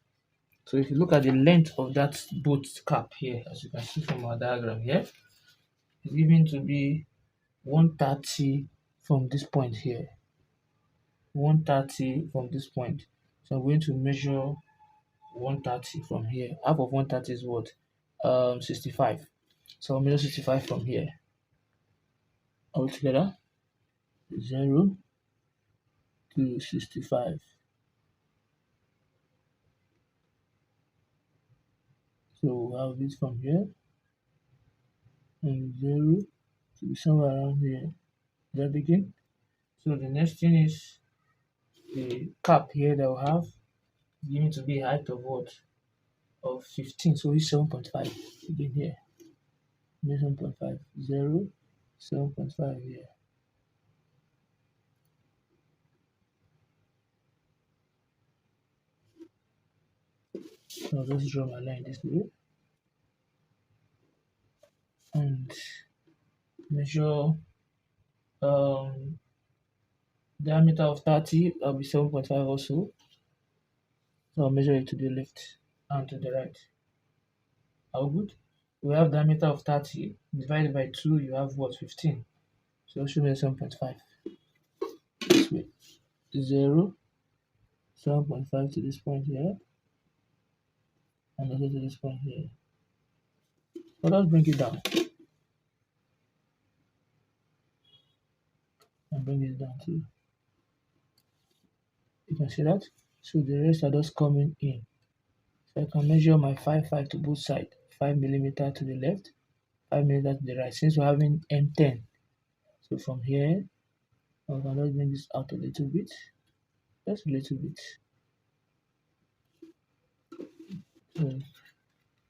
S1: So if you look at the length of that boot cap here, as you can see from our diagram here, it's given to be 130 from this point here. 130 from this point. So I'm going to measure 130 from here. Half of 130 is what? 65. So I'll measure 65 from here. Altogether, 0 to 65. So we'll have it from here and 0 to be somewhere around here. That begin. So the next thing is the cap here that we'll have given to be a height of what? Of 15. So it's 7.5 again here. 7.5, 0, 7.5 here. So I'll just draw my line this way and measure um diameter of 30. That'll be 7.5 also. So I'll measure it to the left and to the right. How good? We have diameter of 30 divided by 2, you have what? 15. So it should be 7.5 this way. 0, 7.5 to this point here, and also to this point here. But let's bring it down and bring this down too. You can see that? So the rest are just coming in. So I can measure my 5 to both sides. 5 millimeter to the left, 5 millimeter to the right. Since we're having M10, so from here, I can just bring this out a little bit, just a little bit. So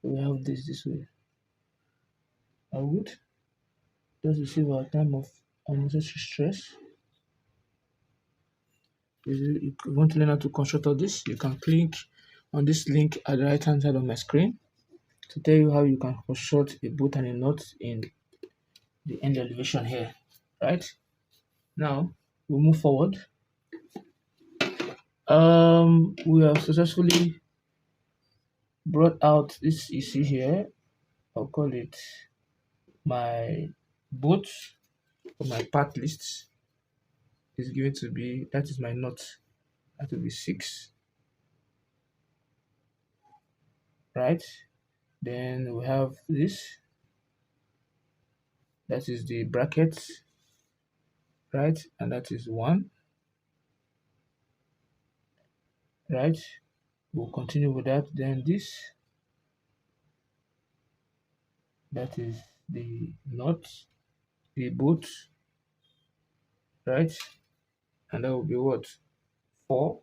S1: we have this way. I would just to save our time of unnecessary stress. If you want to learn how to construct all this, you can click on this link at the right hand side of my screen to tell you how you can construct a bolt and a nut in the end elevation here. Right now, we'll move forward. We have successfully brought out this you see here. I'll call it my bolt for my part list is going to be, that is my nut, that will be 6, right? Then we have this, that is the bracket, right? And that is 1, right? We'll continue with that. Then this, that is the nut, the bolt, right? And that will be what? 4.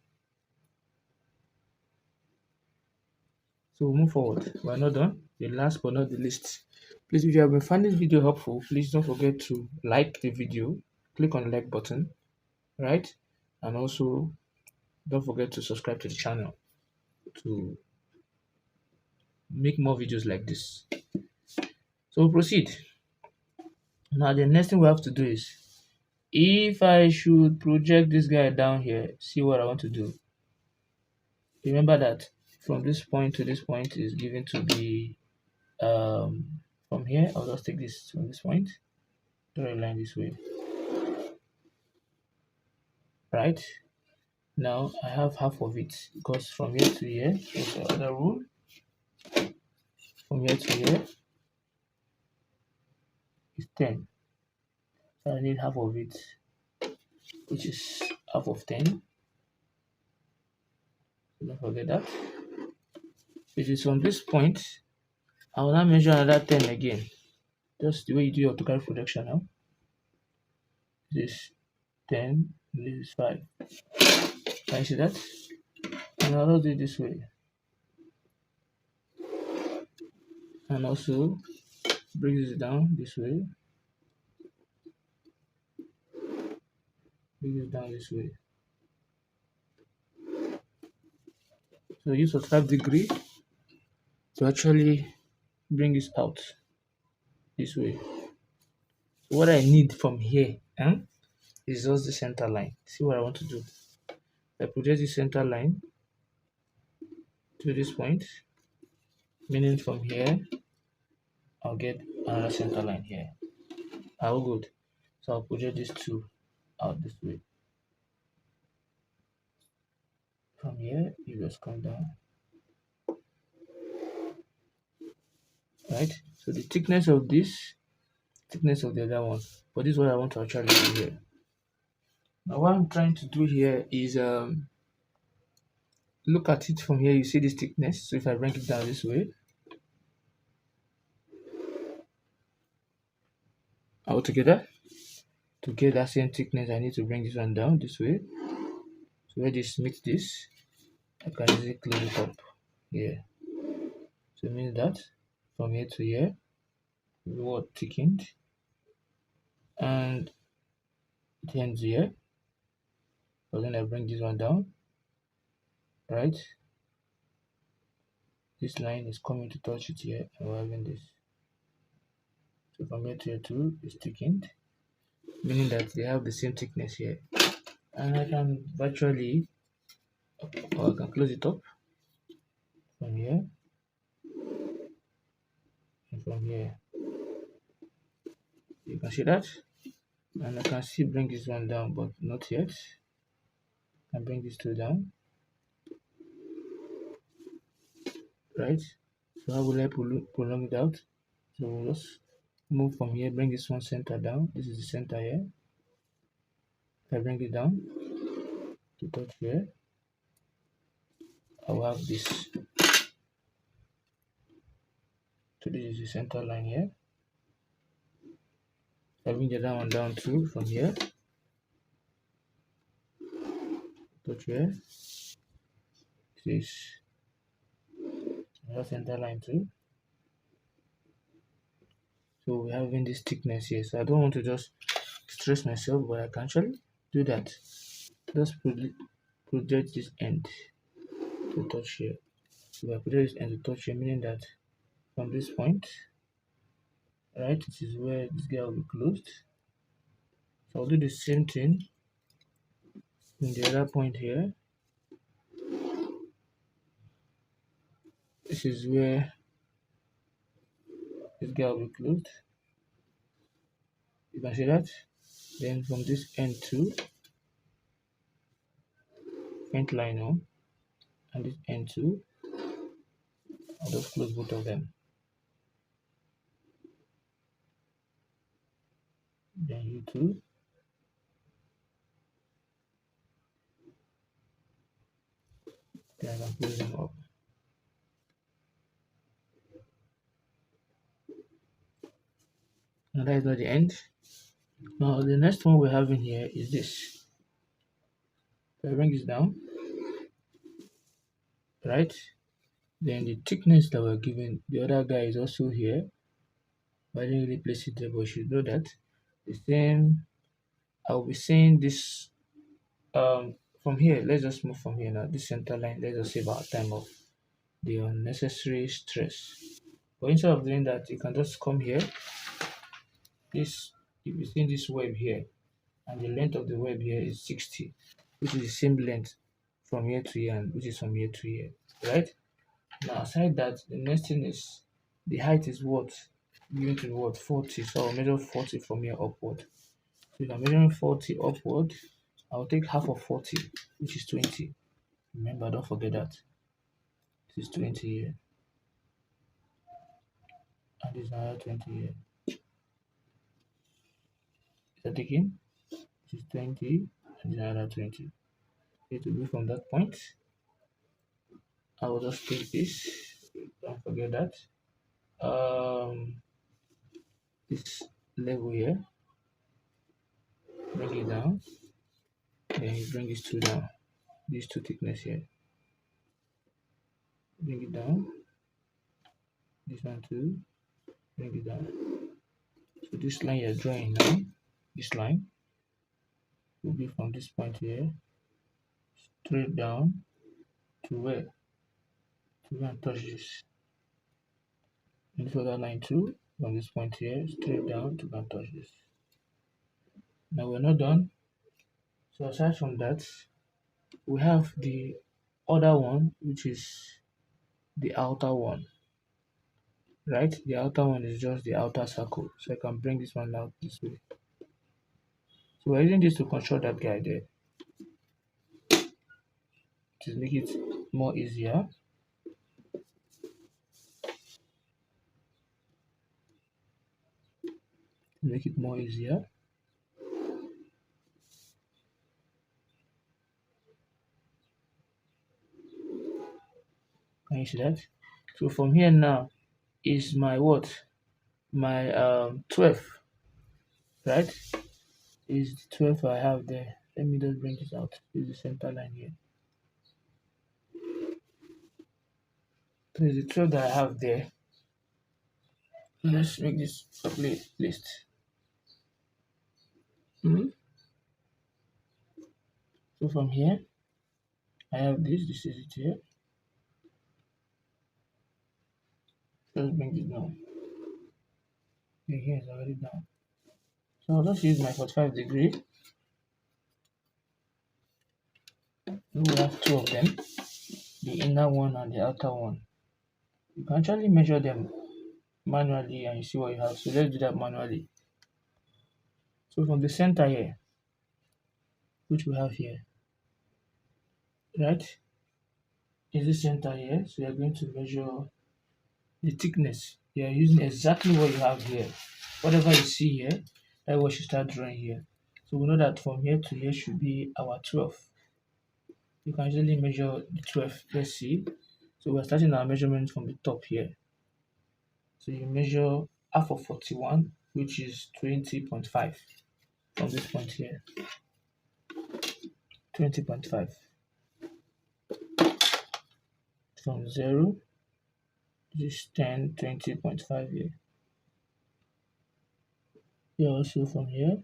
S1: So we'll move forward. We're not done. The last but not the least, please, if you have been finding this video helpful, please don't forget to like the video, click on the like button, right? And also don't forget to subscribe to the channel to make more videos like this. So we'll proceed. Now the next thing we have to do is, if I should project this guy down here, see what I want to do. Remember that from this point to this point is given to be from here. I'll just take this from this point, draw a line this way, right? Now I have half of it because from here to here is the other rule. From here to here is 10. So I need half of it, which is half of 10. Don't forget that. Which is from this point, I will now measure another 10 again. Just the way you do your autograph projection now. This 10, this is 5. Can you see that? And I'll do it this way. And also bring this down this way. Bring this down this way. So use 45 degree to actually bring this out this way. So what I need from here is just the center line. See what I want to do. I project the center line to this point, meaning from here I'll get another center line here. How good. So I'll project these two out this way. From here you just come down, right? So the thickness of this, thickness of the other one, but this is what I want to actually do here. Now what I'm trying to do here is look at it from here. You see this thickness. So if I bring it down this way, altogether to get that same thickness, I need to bring this one down this way. So where this meets this, I can easily close it up here. So it means that from here to here, the word thickened, and it ends here. So then I bring this one down, right? This line is coming to touch it here, and we're having this. So from here to here too is thickened, meaning that they have the same thickness here. And I can virtually, or I can close it up from here. from here. You can see that, and I can still bring this one down, but not yet. I can bring this two down, right? So how will I prolong it out? So we'll just move from here, bring this one center down. This is the center here. If I bring it down to touch here, I will have this. So this is the center line here. I bring the other one down too from here. Touch here. This is another center line too. So we're having this thickness here. So I don't want to just stress myself, but I can actually do that. Just project this end to touch here. So if I project this end to touch here, meaning that from this point, right, this is where this guy will be closed. So I'll do the same thing in the other point here. This is where this guy will be closed. You can see that. Then from this end to paint line on, and this end to, I'll just close both of them. Then you two. Then I can close them up. Now that is not the end. Now the next one we're having here is this. If I bring this down, right? Then the thickness that we're given, the other guy is also here. But I didn't really place it there, but you should know that. The same, I'll be saying this from here. Let's just move from here now. This center line, let's just save our time of the unnecessary stress. But instead of doing that, you can just come here. This, if you see this web here, and the length of the web here is 60, which is the same length from here to here, and which is from here to here, right? Now aside that, the next thing is the height is what given to what 40. So I'll measure 40 from here upward. So if I'm measuring 40 upward, I'll take half of 40, which is 20. Remember, don't forget that. This is 20 here, and this is another 20 here. Is that taken? This is 20, and this is another 20. It will be from that point. I will just take this. Don't forget that. This level here, bring it down. Then you bring these two down. These two thickness here. Bring it down. This one too. Bring it down. So this line you're drawing now, this line will be from this point here straight down to where? To go and touch this. And this other line too, from this point here, straight down to go and touch this. Now we're not done. So aside from that, we have the other one, which is the outer one, right? The outer one is just the outer circle. So I can bring this one out this way. So we're using this to construct that guy there, to make it more easier. To make it more easier. Can you see that? So from here now is my what? My 12, right? Is the 12 I have there. Let me just bring this out. This is the center line here. So it's the 12 that I have there. Let's make this properly placed. So from here, I have this. This is it here. Just bring it down. Okay, here is already down. So I'll just use my 45 degree. We have two of them, the inner one and the outer one. You can actually measure them manually and you see what you have. So let's do that manually. So from the center here, which we have here, right, is the center here. So you're going to measure the thickness. You're using exactly what you have here. Whatever you see here, that's what you start drawing here. So we know that from here to here should be our 12. You can easily measure the 12. Let's see. So we're starting our measurement from the top here. So you measure half of 41, which is 20.5 from this point here. 20.5 from 0, this is 10, 20.5 here. Here also from here,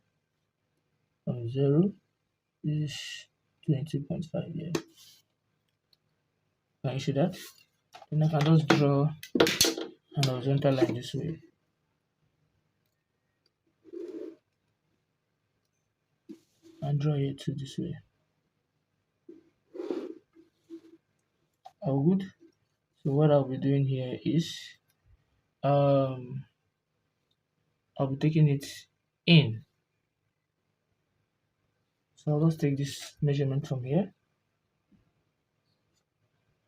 S1: from 0, this is 20.5 here. Can you see that? Then I can just draw an horizontal line this way. And draw it to this way. All good. So what I'll be doing here is um I'll be taking it in. So I'll just take this measurement from here,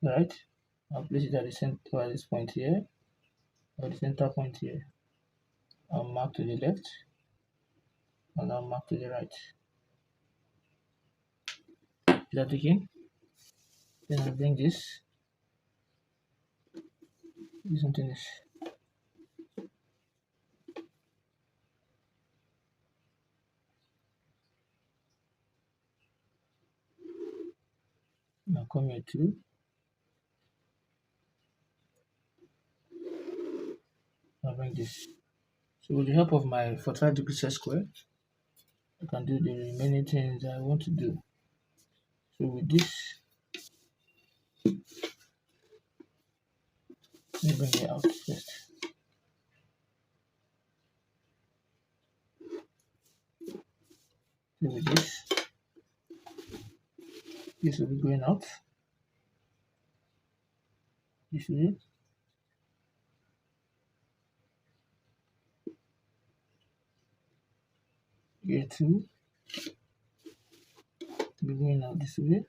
S1: right? I'll place it at the center at this point here, or the center point here. I'll mark to the left and I'll mark to the right. Is that taken? Then I'll bring this. Do something this. Now come here too. I'll bring this. So with the help of my 45 degree set square, I can do the remaining things I want to do. So with this, let me bring it out first. So with this will be going out this way. Here too, be going out this way.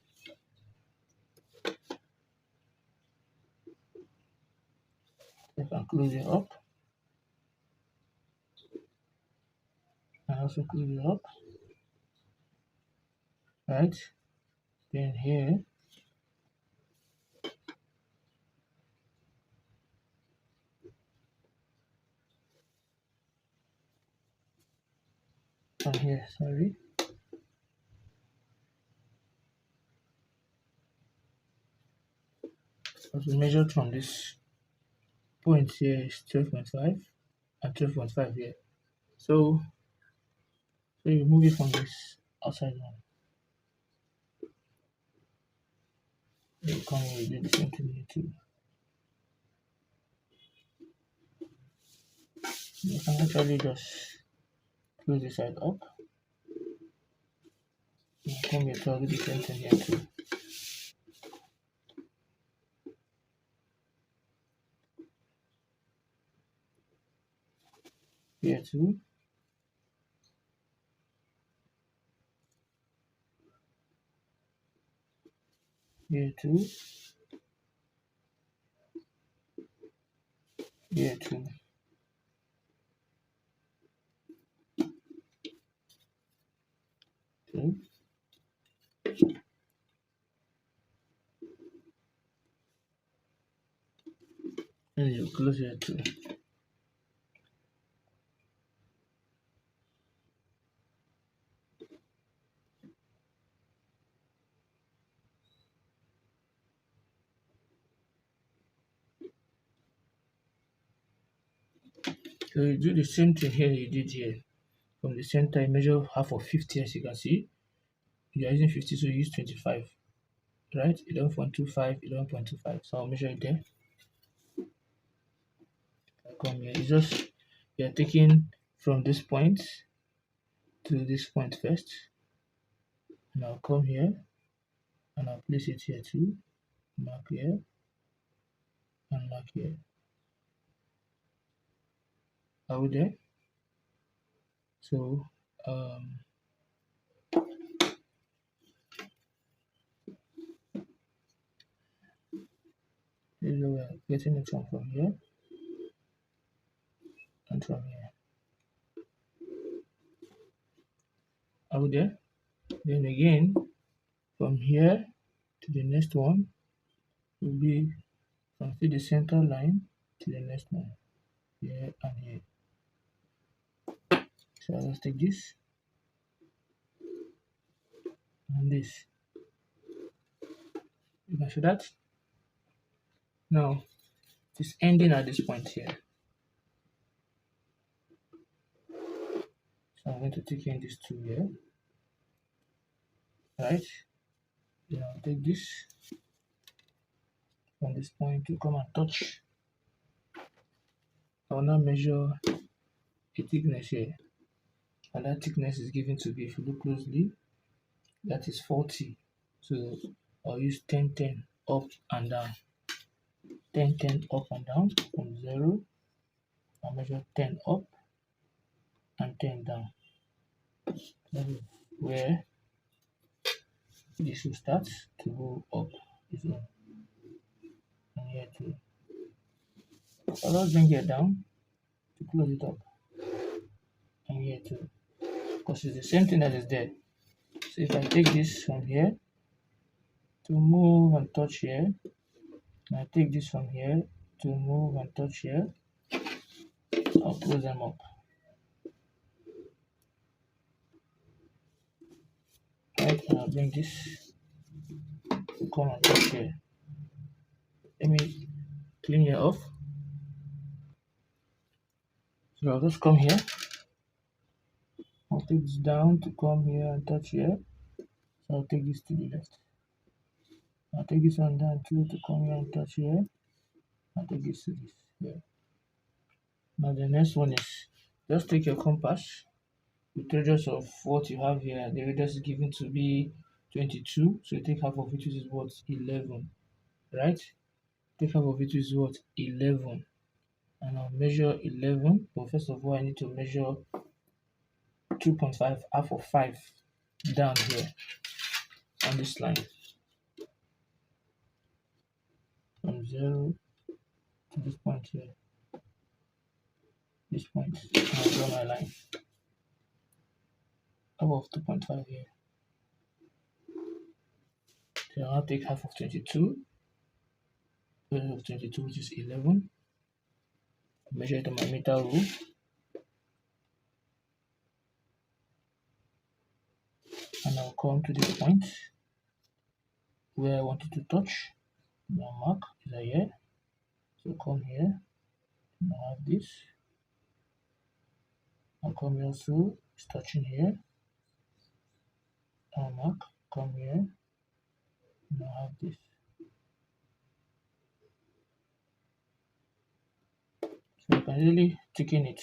S1: I can close it up and also close it up, right? Then here, from here, sorry. Also measured from this point here is 12.5 and 12.5 here. So you move it from this outside one. You come here, you do the same thing here too. You can actually just close this side up. You come here to do the same thing here too. Here too. Here too. Here too. Two. And you close here too. So you do the same thing here you did here. From the center, you measure half of 50 as you can see. You are using 50, so you use 25, right? 11.25, 11.25. So I'll measure it there. I come here. It's just you're taking from this point to this point first. And I'll come here and I'll place it here too. Mark here and mark here. Are we there? So um, this is where we're getting it from here and from here. Are we there? Then again, from here to the next one will be from the center line to the next one, here and here. So let's take this and this. You can see that. Now it's ending at this point here. So I'm going to take in these two here, right? Then I'll take this from this point to come and touch. I will now measure a thickness here, and that thickness is given to be, if you look closely, that is 40. So I'll use 10 10 up and down, 10 10 up and down from 0. I'll measure 10 up and 10 down. That is where this will start to go up. This one, and here too. I'll just bring it down to close it up, and here too, because it's the same thing that is there. So if I take this from here to move and touch here, and I take this from here to move and touch here, I'll close them up. Right, and I'll bring this to come and touch here. Let me clean it off. So I'll just come here. I'll take this down to come here and touch here. So I'll take this to the left. I'll take this one down too to come here and touch here. I'll take this to this here. Now the next one is, just take your compass with radius of what you have here. The radius is given to be 22. So you take half of it, which is what? 11. Right? Take half of it, which is what? 11. And I'll measure 11. But first of all, I need to measure 2.5, half of 5 down here on this line. From 0 to this point here. This point. I'll draw my line. Half of 2.5 here. So I'll take half of 22. Half of 22, which is 11. Measure it on my meter rule. And I'll come to this point where I wanted to touch. My mark is here. So come here. And I have this. I'll come here also. It's touching here. I'll mark. Come here. And I have this. So you can really thicken it.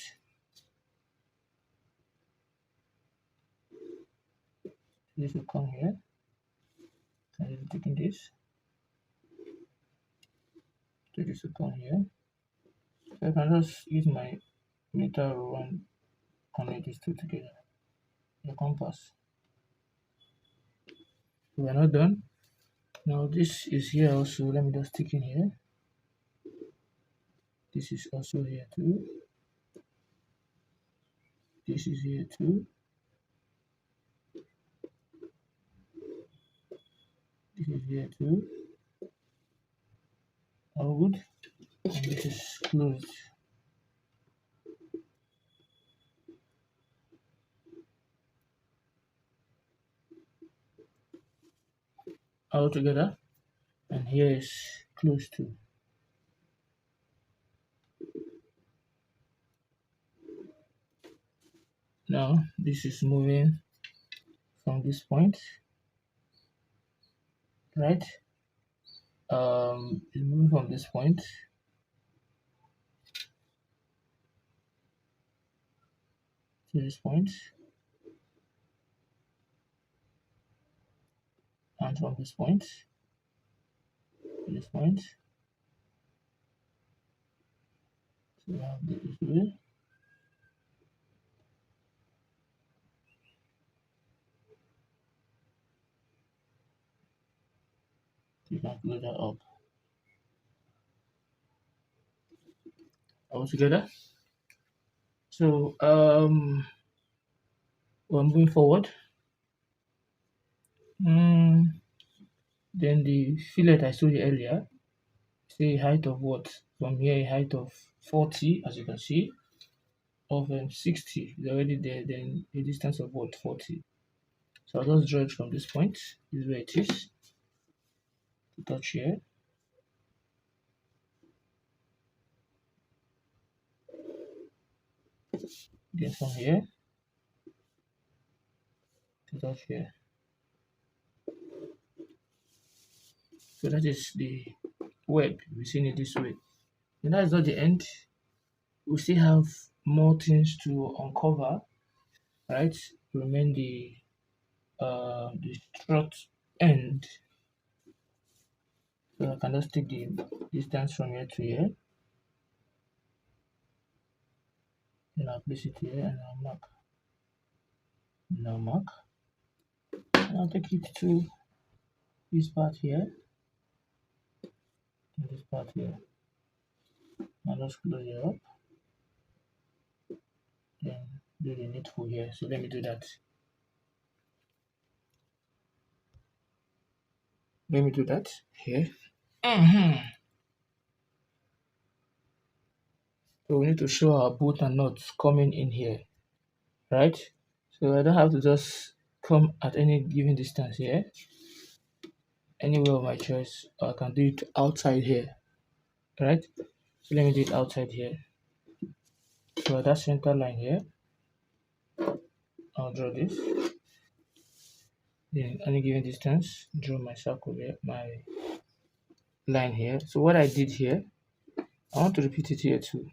S1: This will come here. I can really thicken this. So this will come here. So I can just use my meter rule and connect these two together. The compass. We are not done. Now this is here also. Let me just stick in here. This is also here too. This is here too. This is here too. All good. And this is closed. All together. And here is closed too. Now this is moving from this point, right? It's moving from this point to this point, and from this point to this point. So we have this way. You can close that up. All together. So we're moving forward. Mm, then the fillet I showed you earlier, say height of what? From here, a height of 40, as you can see, of 60 is already there. Then a distance of what? 40. So I'll just draw it from this point. This is where it is. To touch here. Then from here to touch here. So that is the web. We've seen it this way. And that's not the end. We still have more things to uncover, right? Remain the strut end. So I can just take the distance from here to here, and I'll place it here, and I'll mark. Now mark. And I'll take it to this part here, and this part here. I'll just close it up, then do the needful here. So let me do that. Let me do that here. So we need to show our bolt and nuts coming in here, right? So I don't have to just come at any given distance here, anywhere of my choice. Or I can do it outside here, right? So let me do it outside here. So at that center line here, I'll draw this. Then any given distance, draw my circle here, my line here. So what I did here, I want to repeat it here too.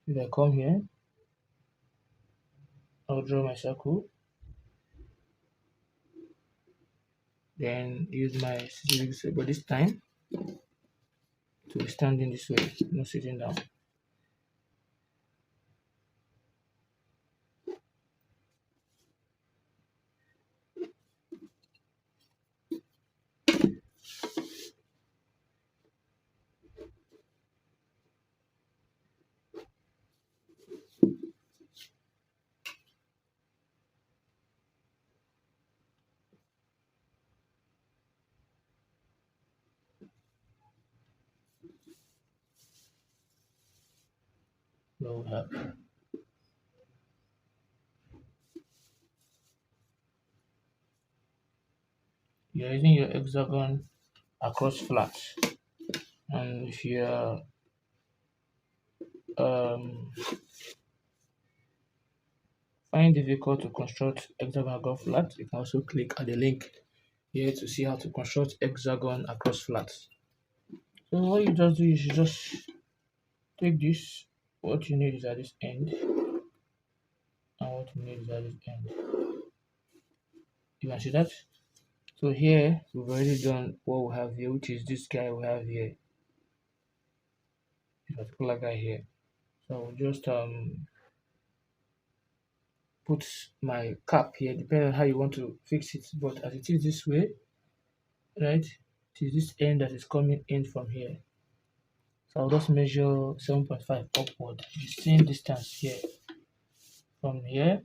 S1: If I come here, I'll draw my circle. Then use my specific, but this time to be standing this way, not sitting down. So we have you're using your hexagon across flat, and if you're um, find difficult to construct hexagon across flat, you can also click at the link here to see how to construct hexagon across flat. So what you just do is you just take this, what you need is at this end, and what you need is at this end. You can see that. So here we've already done what we have here, which is this guy we have here, this particular guy here. So I'll just put my cap here, depending on how you want to fix it. But as it is this way, right? It is this end that is coming in from here. So I'll just measure 7.5 upward, the same distance here, from here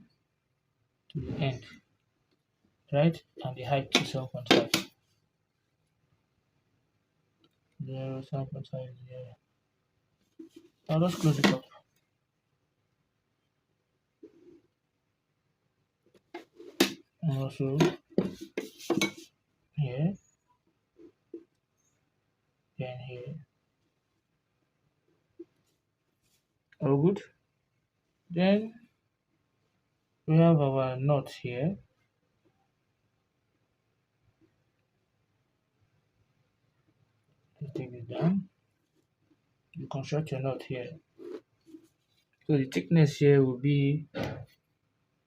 S1: to the end, right? And the height to 7.5. 0, 7.5, 0. I'll just close it up. And also here, then here. All good. Then we have our knot here. Let's take it down. You construct your knot here. So the thickness here will be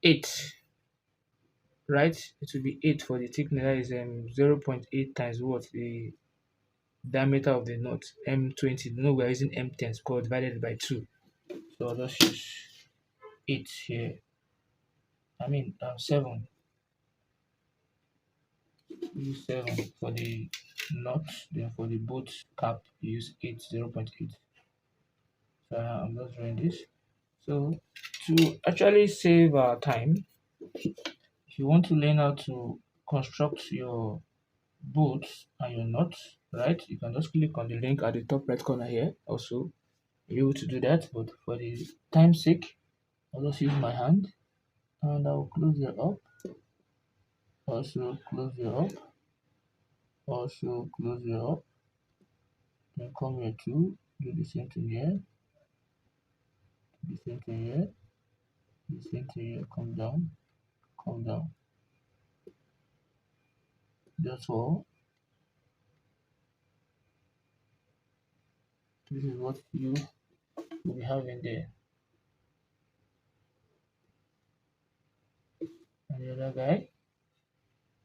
S1: 8, right? It will be 8 for the thickness. That is 0.8 times what? The diameter of the knot, M20. No, we are using M10 square divided by 2. So I'll just use 8 here. 7. Use 7 for the knot. Then for the boat cap, you use 8, 0.8. So I'm just doing this. So to actually save our time, if you want to learn how to construct your bolts and your nuts, right, you can just click on the link at the top right corner here. Also, you're able to do that, but for the time's sake, I'll just use my hand and I'll close it up. Also close it up. Also close it up. Then come here too. Do the same thing here. Do the same thing here. Do the same thing here. Come down. Come down. That's all. This is what you will be having there. And the other guy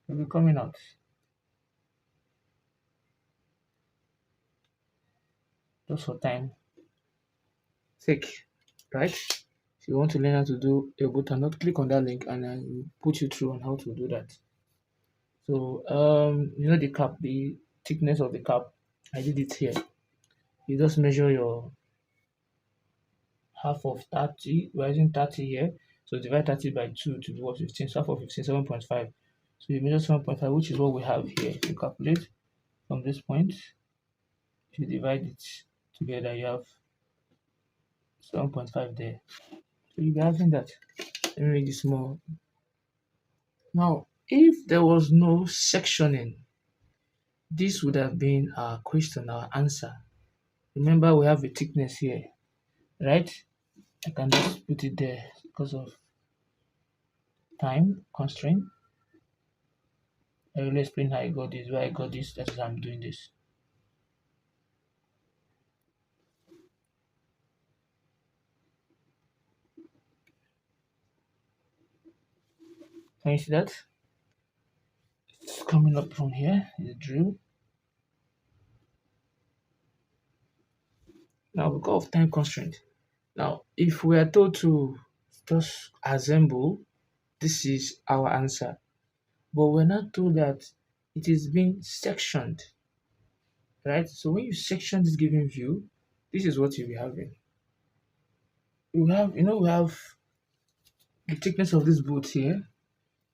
S1: will be coming out. Just for time sake, right? If you want to learn how to do a boot and not, click on that link and I will put you through on how to do that. So the cap, the thickness of the cap, I did it here. You just measure your half of 30, we're using 30 here. So divide 30 by 2 to be what, 15, so half of 15, 7.5. So you measure 7.5, which is what we have here. You calculate from this point. If you divide it together, you have 7.5 there. So you'll be having that. Let me make this more. Now, if there was no sectioning, this would have been our question, our answer. Remember, we have a thickness here, right? I can just put it there because of time constraint. I will explain how I got this, why I got this, that's why I'm doing this. Can you see that? It's coming up from here, the drill. Now, because of time constraint, now if we are told to just assemble, this is our answer. But we're not told that it is being sectioned, right? So when you section this given view, this is what you'll be having. We have the thickness of this bolt here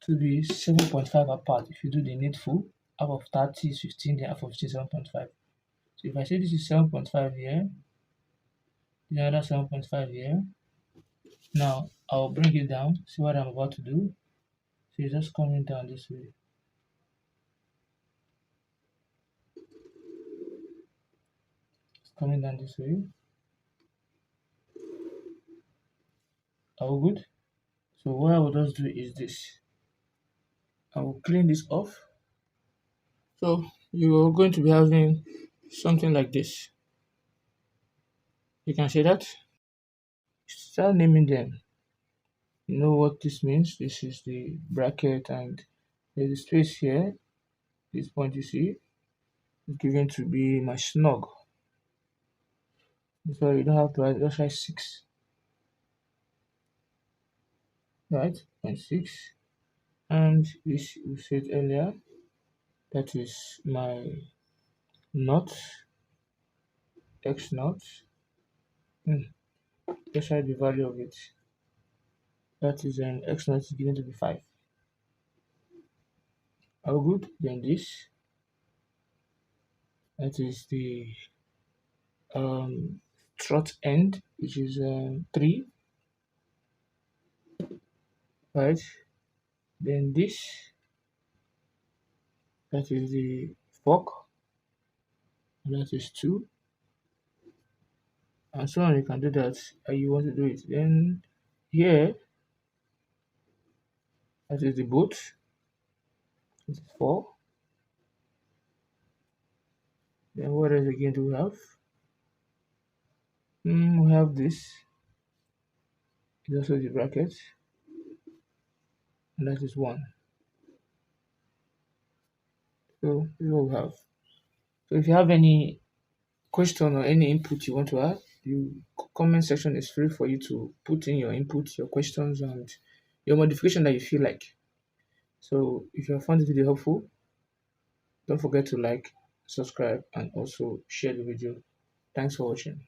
S1: to be 7.5 apart. If you do the needful, half of 30 is 15, then half of 15 is 7.5. So if I say this is 7.5 here, the other 7.5 here, now I'll bring it down, see what I'm about to do. So it's just coming down this way. It's coming down this way. All good. So what I will just do is this. I will clean this off. So you're going to be having something like this. You can see that. Start naming them. You know what this means. This is the bracket and there's a space here. This point you see is given to be my snug. So you don't have to write, just write 6. Right? And 6. And this we said earlier, that is my knot, X knot. Just write the value of it. That is an X knot is given to be 5. How good? Then this, that is the um, strut end, which is 3, right? Then this, that is the fork, and that is 2, and so on. You can do that how you want to do it. Then here, that is the boat, it is 4. Then what else again do we have? We have this, it's also the bracket, and that is 1. So this is what we have. So if you have any question or any input you want to add, the comment section is free for you to put in your input, your questions, and your modification that you feel like. So if you have found this video helpful, don't forget to like, subscribe, and also share the video. Thanks for watching.